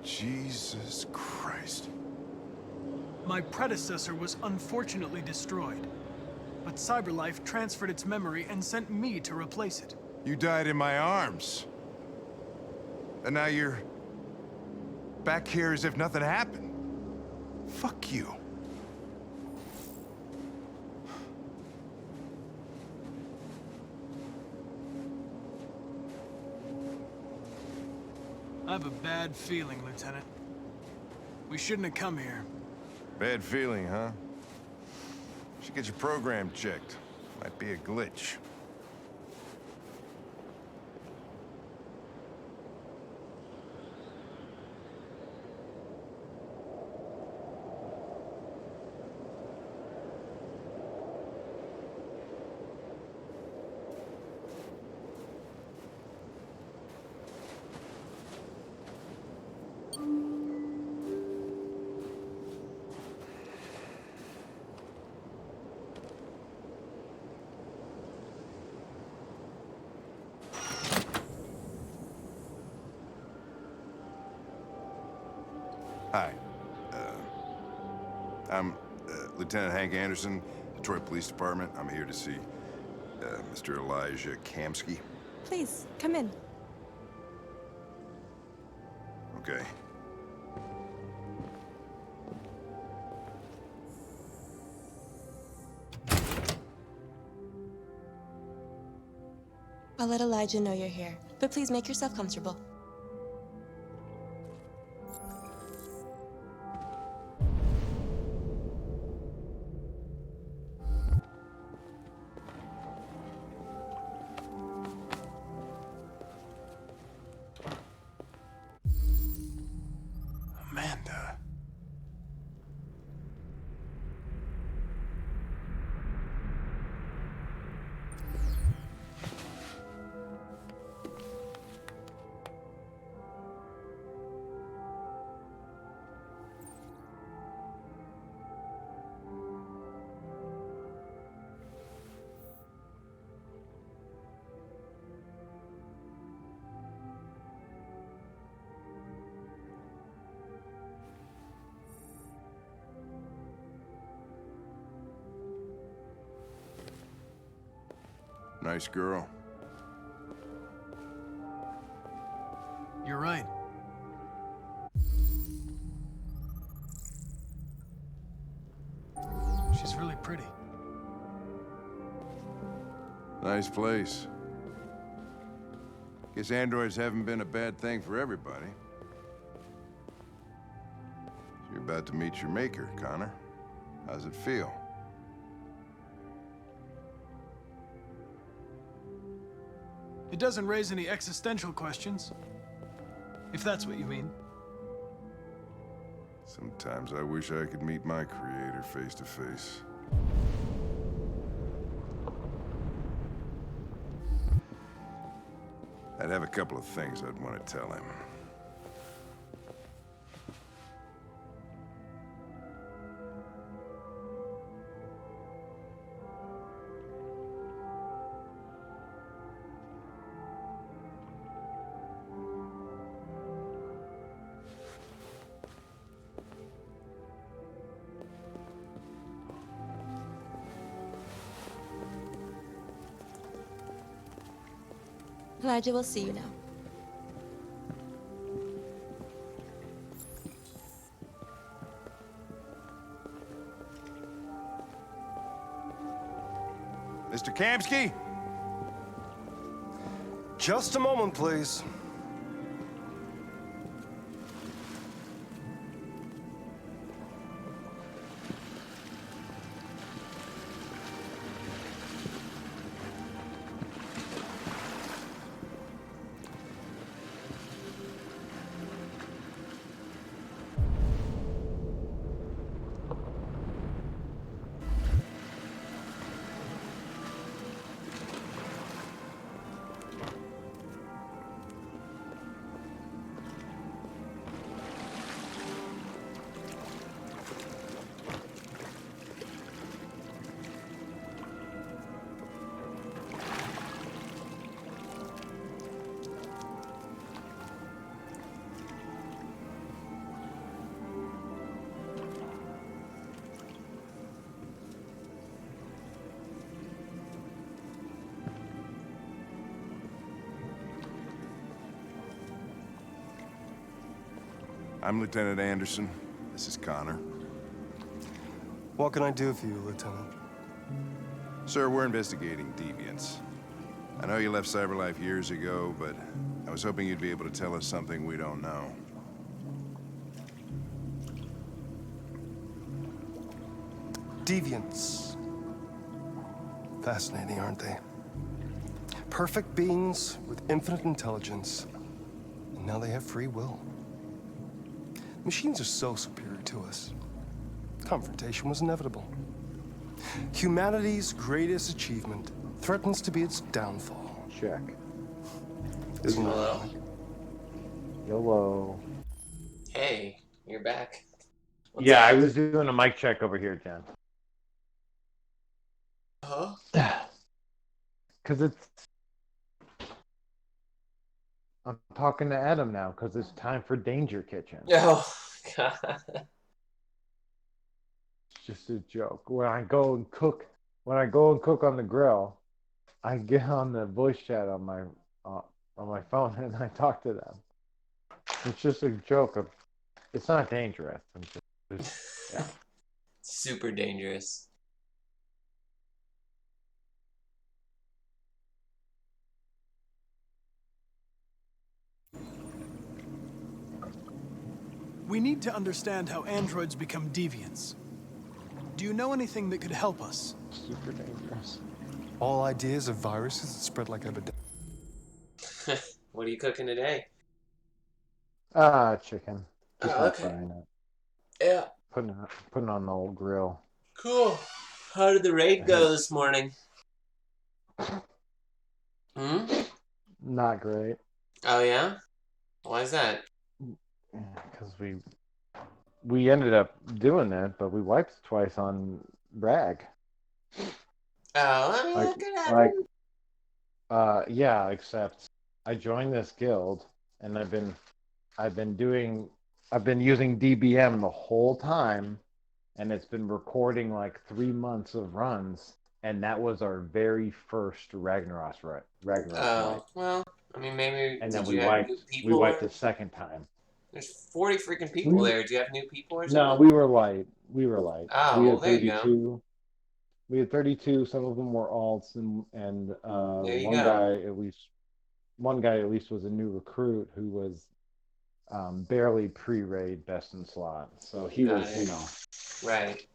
S4: Jesus Christ.
S3: My predecessor was unfortunately destroyed, but CyberLife transferred its memory and sent me to replace it.
S4: You died in my arms. And now you're back here as if nothing happened. Fuck you.
S20: I have a bad feeling, Lieutenant. We shouldn't have come here.
S4: Bad feeling, huh? Should get your program checked. Might be a glitch. Hi. I'm Lieutenant Hank Anderson, Detroit Police Department. I'm here to see Mr. Elijah Kamsky.
S21: Please, come in.
S4: Okay.
S21: I'll let Elijah know you're here, but please make yourself comfortable.
S20: Amanda.
S4: Nice girl.
S20: You're right. She's really pretty.
S4: Nice place. Guess androids haven't been a bad thing for everybody. So you're about to meet your maker, Connor. How's it feel?
S20: It doesn't raise any existential questions. If that's what you mean.
S4: Sometimes I wish I could meet my creator face to face. I'd have a couple of things I'd want to tell him.
S21: Elijah will see you now.
S4: Mr. Kamsky?
S22: Just a moment, please.
S4: I'm Lieutenant Anderson. This is Connor.
S22: What can I do for you, Lieutenant?
S4: Sir, we're investigating deviants. I know you left CyberLife years ago, but I was hoping you'd be able to tell us something we don't know.
S22: Deviants. Fascinating, aren't they? Perfect beings with infinite intelligence, and now they have free will. Machines are so superior to us. Confrontation was inevitable. Humanity's greatest achievement threatens to be its downfall.
S2: Check.
S22: Isn't it?
S9: Hello.
S2: YOLO.
S9: Hey, you're back. What's
S2: Yeah,
S9: up?
S2: I was doing a mic check over here, Jen.
S9: Huh?
S2: Because it's... I'm talking to Adam now, because it's time for Danger Kitchen.
S9: Oh, God.
S2: It's just a joke. When I go and cook on the grill, I get on the voice chat on my phone and I talk to them. It's just a joke. It's not dangerous. Yeah.
S9: Super dangerous.
S3: We need to understand how androids become deviants. Do you know anything that could help us?
S2: Super dangerous.
S22: All ideas of viruses that spread like epidemics.
S9: What are you cooking today?
S2: Chicken. Just
S9: Oh,
S2: not
S9: okay.
S2: frying it.
S9: Yeah.
S2: Putting it on the old grill.
S9: Cool. How did the raid go this morning? Hmm?
S2: Not great.
S9: Oh, yeah? Why is that?
S2: Because we ended up doing it, but we wiped twice on Bragg.
S9: Oh, I mean,
S2: Like-
S9: that could happen.
S2: Yeah, except I joined this guild and I've been using DBM the whole time, and it's been recording like 3 months of runs, and that was our very first Ragnaros
S9: Oh,
S2: night.
S9: well, I mean, maybe
S2: And
S9: did
S2: then
S9: you have new
S2: we
S9: people?
S2: wiped
S9: Or...
S2: the second time.
S9: There's 40 freaking people there. Do you have new people or something?
S2: No, we were light.
S9: Oh,
S2: We
S9: well,
S2: had
S9: there you go.
S2: 32. We had 32. Some of them were alts, and
S9: There you
S2: one
S9: go.
S2: guy at least was a new recruit who was barely pre-raid best in slot. So he
S9: Got
S2: was,
S9: it. Right.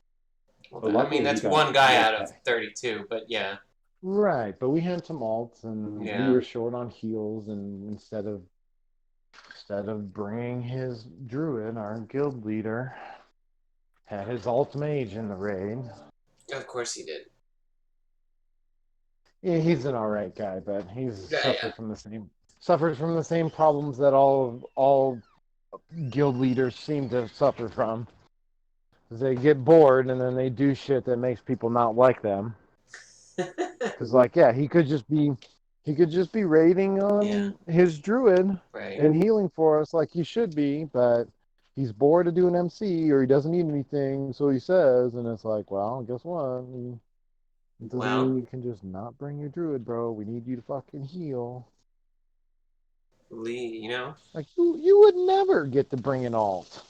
S2: But
S9: Well, I
S2: luckily
S9: mean,
S2: he
S9: that's
S2: got
S9: one guy
S2: red
S9: out of
S2: tag.
S9: 32, but yeah.
S2: Right, but we had some alts, and
S9: Yeah.
S2: we were short on heals, and instead of bringing his druid, our guild leader had his alt mage in the raid.
S9: Of course he did.
S2: Yeah, he's an alright guy, but he's
S9: Yeah,
S2: suffers from the same problems that all guild leaders seem to suffer from. They get bored and then they do shit that makes people not like them. Because, like, yeah, he could just be raiding on his druid
S9: Right.
S2: and healing for us like he should be, but he's bored of doing MC or he doesn't need anything, so he says, and it's like, well, guess what? It doesn't
S9: Well-
S2: mean you can just not bring your druid, bro. We need you to fucking heal.
S9: Lee, you know?
S2: Like, you would never get to bring an alt.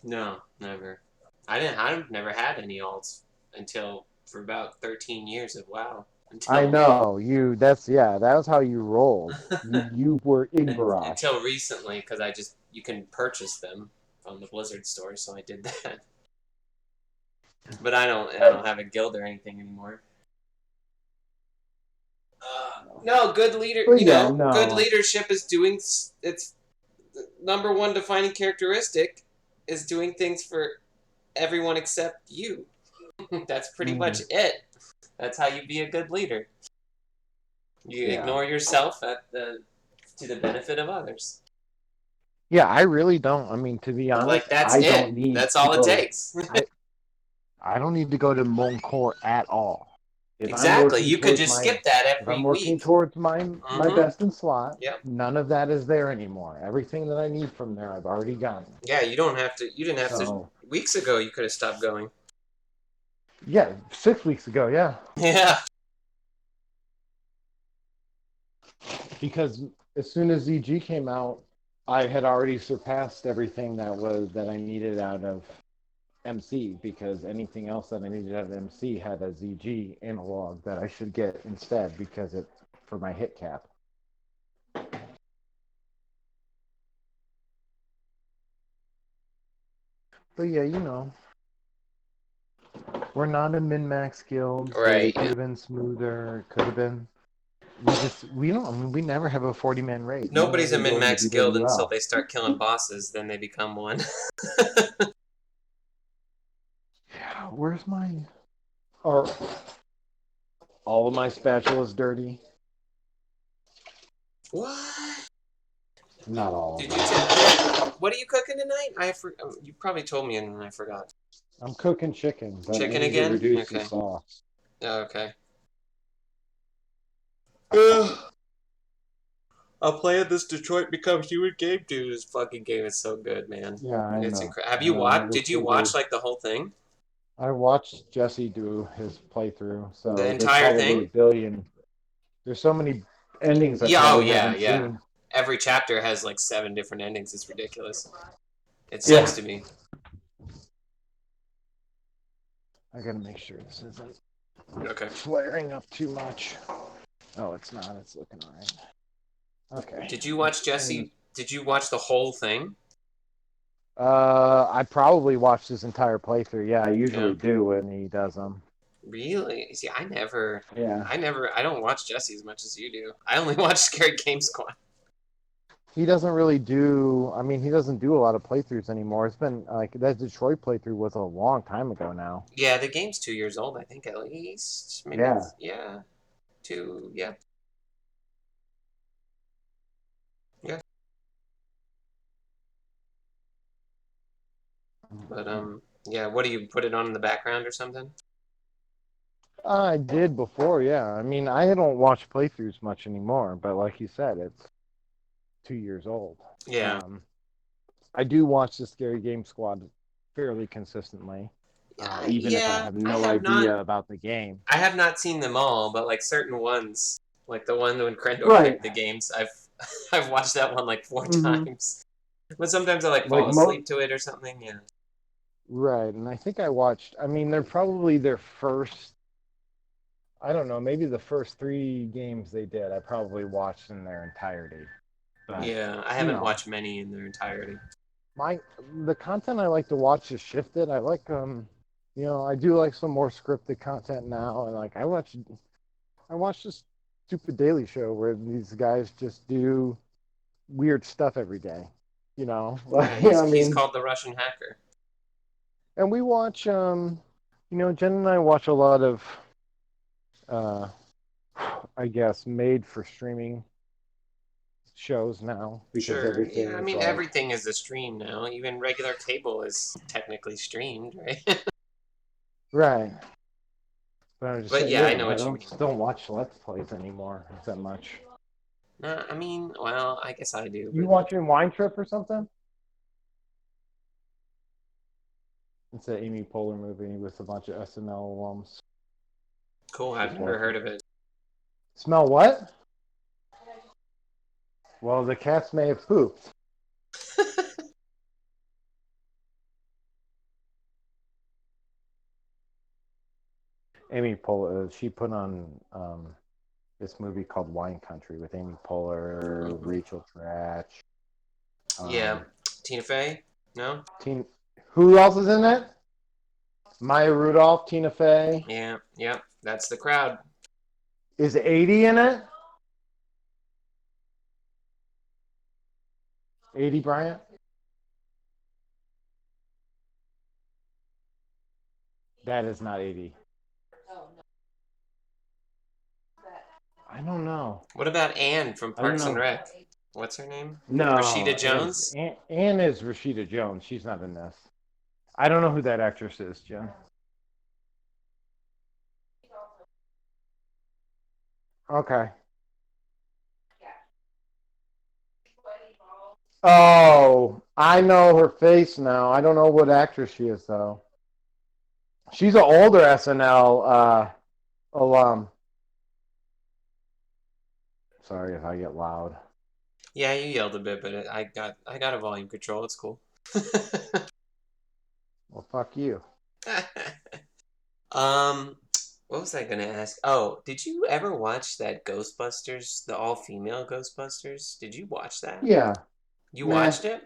S9: No, never. I've never had any alts until for about 13 years of WoW.
S2: I know that was how you rolled. you were in Barrage.
S9: Until recently, because you can purchase them on the Blizzard store, so I did that. But I don't have a guild or anything anymore. No, good leader.
S2: Well,
S9: You
S2: yeah,
S9: know,
S2: no.
S9: good leadership is doing. It's the number one defining characteristic is doing things for everyone except you. That's pretty much it. That's how you be a good leader. You
S2: Yeah.
S9: ignore yourself to the benefit of others.
S2: Yeah, I really don't. I mean, to be honest,
S9: Like, that's
S2: I
S9: it.
S2: don't need
S9: That's
S2: to
S9: all it
S2: go-
S9: takes.
S2: I don't need to go to Moncourt at all. If I'm
S9: Exactly.
S2: working
S9: You could
S2: towards
S9: just
S2: my-
S9: skip that
S2: if
S9: every
S2: I'm working
S9: week.
S2: towards my
S9: Mhm.
S2: best in slot.
S9: Yep.
S2: None of that is there anymore. Everything that I need from there, I've already gotten.
S9: Yeah, you don't have to. You didn't have to.
S2: So-
S9: Weeks ago, you could have stopped going.
S2: Yeah, 6 weeks ago. Yeah.
S9: Yeah.
S2: Because as soon as ZG came out, I had already surpassed everything that I needed out of MC, because anything else that I needed out of MC had a ZG analog that I should get instead because it for my hit cap. But yeah, we're not a min-max guild. So
S9: Right.
S2: it could have been smoother. It could have been. We don't. I mean, we never have a 40-man raid.
S9: Nobody's a
S2: We go
S9: min-max
S2: to
S9: guild
S2: DWL.
S9: until they start killing bosses, then they become one.
S2: Yeah, where's my? Or all of my spatula's dirty.
S9: What?
S2: Not all.
S9: Did you what are you cooking tonight? You probably told me and I forgot.
S2: I'm cooking chicken. But
S9: Chicken
S2: I need to
S9: again?
S2: reduce the
S9: Okay.
S2: sauce.
S9: Oh, okay. I'll play this Detroit Become Human game, dude. This fucking game is so good, man.
S2: Yeah, I
S9: It's
S2: know.
S9: incredible. Have
S2: I
S9: you
S2: know,
S9: watched?
S2: it
S9: Did
S2: looks
S9: you
S2: so
S9: watch
S2: good.
S9: like the whole thing?
S2: I watched Jesse do his playthrough. So
S9: The
S2: there's
S9: entire
S2: probably
S9: thing?
S2: a billion. There's so many endings. I
S9: Yeah. Oh
S2: probably
S9: yeah,
S2: haven't
S9: yeah.
S2: seen.
S9: Every chapter has like 7 different endings. It's ridiculous. It
S2: Yeah.
S9: sucks to me.
S2: I gotta make sure this isn't
S9: Okay.
S2: flaring up too much. Oh, it's not. It's looking alright. Okay.
S9: Did you watch Jesse? Did you watch the whole thing?
S2: I probably watched his entire playthrough. Yeah, I usually
S9: Yeah.
S2: do when he does them.
S9: Really? See, I never.
S2: Yeah.
S9: I don't watch Jesse as much as you do. I only watch Scary Game Squad.
S2: He doesn't really do. I mean, he doesn't do a lot of playthroughs anymore. It's been like that Detroit playthrough was a long time ago now.
S9: Yeah, the game's 2 years old, I think, at least. Maybe.
S2: Yeah.
S9: Yeah. 2. Yeah. Yeah. But yeah. What do you put it on in the background or something?
S2: I did before, yeah. I mean, I don't watch playthroughs much anymore, but like you said, it's 2 years old.
S9: Yeah.
S2: I do watch the Scary Game Squad fairly consistently, even if I have no idea about the game.
S9: I have not seen them all, but like certain ones, like the one when Krendor
S2: Right.
S9: picked the games, I've watched that one like 4
S2: Mhm.
S9: times. But sometimes I like fall
S2: Like
S9: asleep to it or something. Yeah.
S2: Right, and I think I watched. I mean, they're probably their first. I don't know, maybe the first 3 games they did. I probably watched in their entirety. But,
S9: Yeah, I
S2: you
S9: haven't
S2: know,
S9: watched many in their entirety.
S2: the content I like to watch is shifted. I like I do like some more scripted content now, and like I watch this stupid Daily Show where these guys just do weird stuff every day. Like,
S9: He's called the Russian Hacker.
S2: and we watch Jen and I watch a lot of I guess made for streaming shows now because
S9: Sure.
S2: everything
S9: Yeah, I
S2: is
S9: mean
S2: like,
S9: everything is a stream now. Even regular cable is technically streamed, right?
S2: right. But I'm just
S9: But
S2: saying,
S9: yeah, I know what you mean.
S2: don't watch Let's Plays anymore that much.
S9: I mean, well, I guess I do.
S2: You watching Wine Trip or something? It's an Amy Poehler movie with a bunch of SNL alums.
S9: Cool, I've never heard of it.
S2: Smell what? Well, the cats may have pooped. Amy Poehler, she put on this movie called Wine Country with Amy Poehler, Rachel Dratch.
S9: Yeah. Tina Fey? No?
S2: Who else is in it? Maya Rudolph, Tina Fey.
S9: Yeah, yep. That's the crowd.
S2: Is 80 in it? 80 Bryant? That is not 80. I don't know.
S9: What about Anne from
S2: I don't
S9: Parks and
S2: know.
S9: Rec? What's her name?
S2: No.
S9: Rashida Jones?
S2: Anne is Rashida Jones. She's not in this. I don't know who that actress is, Jen. Okay. Oh, I know her face now. I don't know what actress she is, though. She's an older SNL alum. Sorry if I get loud.
S9: Yeah, you yelled a bit, but I got a volume control. It's cool.
S2: Well, fuck you.
S9: What was I gonna ask? Oh, did you ever watch that Ghostbusters, the all-female Ghostbusters? Did you watch that?
S2: Yeah.
S9: You
S2: Nah.
S9: watched it?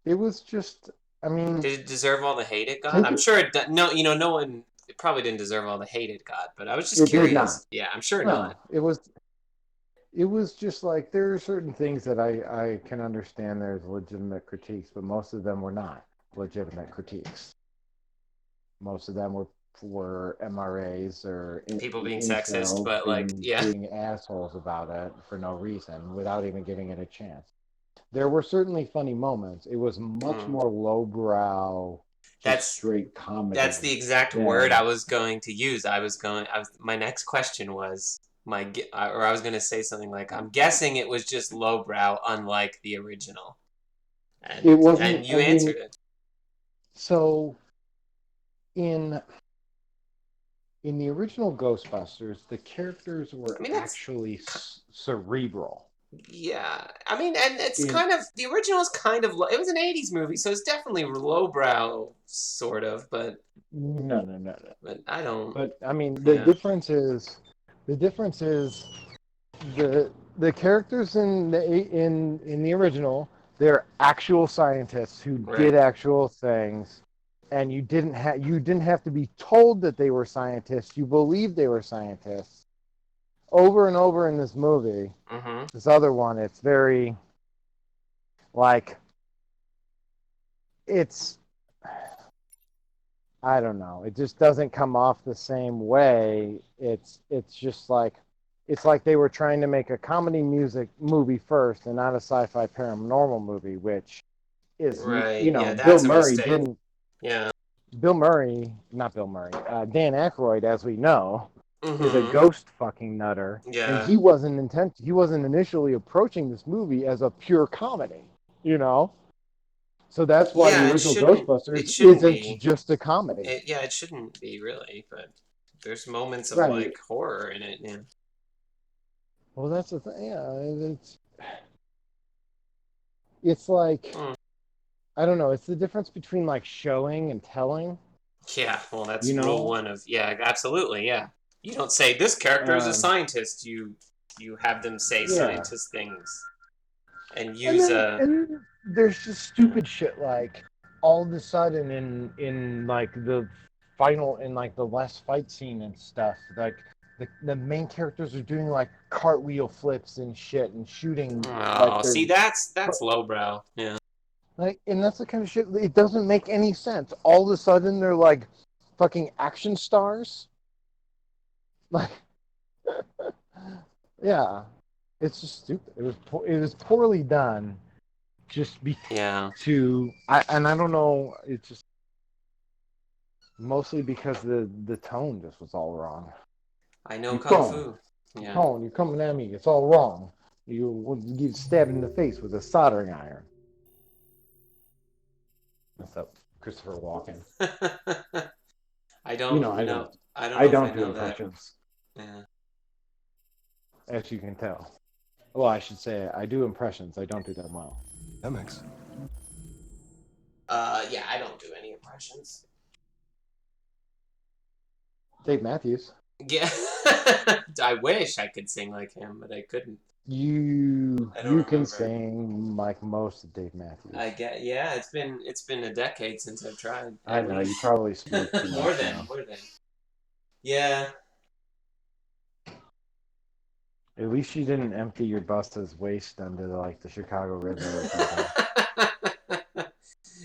S2: It was just, I mean,
S9: Did it deserve all the hate it got?
S2: take
S9: I'm
S2: it-
S9: sure no, no one. It probably didn't deserve all the hate it got, but I was just
S2: It did
S9: curious.
S2: not.
S9: Yeah, I'm sure
S2: no,
S9: not.
S2: it was just like there are certain things that I can understand there's legitimate critiques, but most of them were not legitimate critiques. Most of them were MRAs or
S9: People being sexist, but like, yeah.
S2: being assholes about it for no reason without even giving it a chance. There were certainly funny moments. It was much more lowbrow,
S9: That's
S2: straight comedy.
S9: That's the exact
S2: than-
S9: word I was going to use. My next question was I was going to say something like, I'm guessing it was just lowbrow, unlike the original. And,
S2: It wasn't-
S9: and you
S2: I mean,
S9: answered it.
S2: So, in the original Ghostbusters, the characters were actually cerebral.
S9: Yeah, I mean, and it's
S2: In-
S9: kind of the original is kind of it was an '80s movie, so it's definitely lowbrow, sort of. But
S2: No.
S9: But I don't.
S2: But I mean, the
S9: Yeah.
S2: difference is the characters in the original, they're actual scientists who
S9: Right.
S2: did actual things, and you didn't have to be told that they were scientists. You believed they were scientists. Over and over in this movie,
S9: Mhm.
S2: this other one, it's very like it's. I don't know. It just doesn't come off the same way. It's just like it's like they were trying to make a comedy music movie first and not a sci-fi paranormal movie, which is
S9: Right,
S2: you know,
S9: yeah,
S2: Bill
S9: that's a
S2: Murray
S9: mistake.
S2: didn't.
S9: Yeah.
S2: Not Bill Murray. Dan Aykroyd, as we know, is a
S9: Mhm.
S2: ghost fucking nutter,
S9: Yeah.
S2: and he wasn't initially approaching this movie as a pure comedy, you know. So that's why
S9: Yeah,
S2: the
S9: it
S2: original
S9: shouldn't-
S2: Ghostbusters
S9: it shouldn't
S2: isn't
S9: be.
S2: just a comedy.
S9: It shouldn't be really, but there's moments of
S2: Right.
S9: like horror in it. Yeah.
S2: Well, that's the thing. Yeah, it's like I don't know. It's the difference between like showing and telling.
S9: Yeah, well, that's
S2: You know?
S9: rule one of absolutely, yeah. You don't say this character is a
S2: Um,
S9: scientist. You have them say
S2: Yeah.
S9: scientist things, and
S2: And
S9: use
S2: then, and there's just stupid shit like all of a sudden in like the final in like the last fight scene and stuff, like the main characters are doing like cartwheel flips and shit and shooting.
S9: Oh,
S2: like they're-
S9: see, that's lowbrow. Yeah.
S2: Like, and that's the kind of shit. It doesn't make any sense. All of a sudden, they're like fucking action stars. Like, yeah, it's just stupid. It was poorly done. Just
S9: Yeah.
S2: I don't know. It's just mostly because the tone just was all wrong.
S9: I know
S2: Your
S9: kung
S2: tone.
S9: fu. Yeah.
S2: Tone, you're coming at me. It's all wrong. You get stabbed in the face with a soldering iron. What's up, Christopher Walken?
S9: I don't.
S2: You know, I
S9: know.
S2: don't.
S9: I don't.
S2: I
S9: know if
S2: don't
S9: I
S2: do
S9: know that.
S2: impressions,
S9: Yeah.
S2: as you can tell. Well, I should say I do impressions. I don't do them well.
S22: That makes.
S9: Yeah. I don't do any impressions.
S2: Dave Matthews.
S9: Yeah. I wish I could sing like him, but I couldn't.
S2: You
S9: I don't
S2: you can
S9: remember.
S2: sing like most of Dave Matthews.
S9: Yeah. It's been a decade since I've tried.
S2: I know you probably smoke too
S9: more
S2: much
S9: than
S2: now.
S9: more than. Yeah.
S2: At least you didn't empty your Busta's waist into like the Chicago River or something.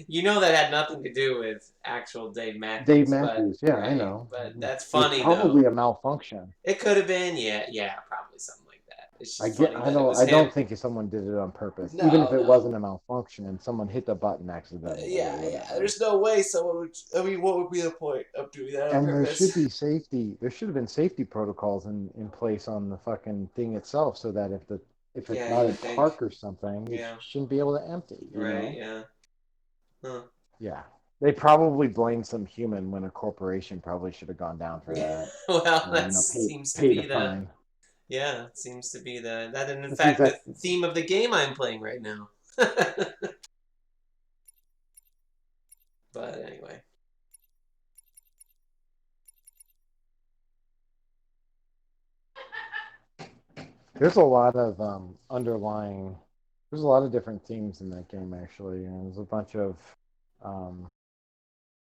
S9: You know that had nothing to do with actual Dave Matthews.
S2: Dave
S9: but-
S2: Matthews, yeah, I
S9: right,
S2: know.
S9: But that's
S2: It was
S9: funny
S2: probably
S9: though.
S2: a malfunction.
S9: It could have been, yeah, probably something like that. It's just funny that it was
S2: I don't
S9: him.
S2: think someone did it on purpose.
S9: No,
S2: Even if it
S9: no.
S2: wasn't a malfunction and someone hit the button accidentally.
S9: Yeah. There's no way someone would. I mean, what would be the point of doing that on
S2: And there
S9: purpose?
S2: should be safety. There should have been safety protocols in place on the fucking thing itself, so that if it's
S9: Yeah,
S2: not
S9: you
S2: a
S9: would think.
S2: park or something,
S9: Yeah.
S2: it shouldn't be able to empty. You
S9: Right.
S2: know?
S9: Yeah. Huh.
S2: Yeah. They probably blamed some human when a corporation probably should have gone down for that.
S9: Well,
S2: And,
S9: that seems to
S2: paid
S9: be
S2: a
S9: the.
S2: fine.
S9: Yeah, it seems to be that, and in
S2: It
S9: fact,
S2: seems
S9: the theme of the game I'm playing right now. But anyway.
S2: There's a lot of underlying. There's a lot of different themes in that game actually, and there's a bunch of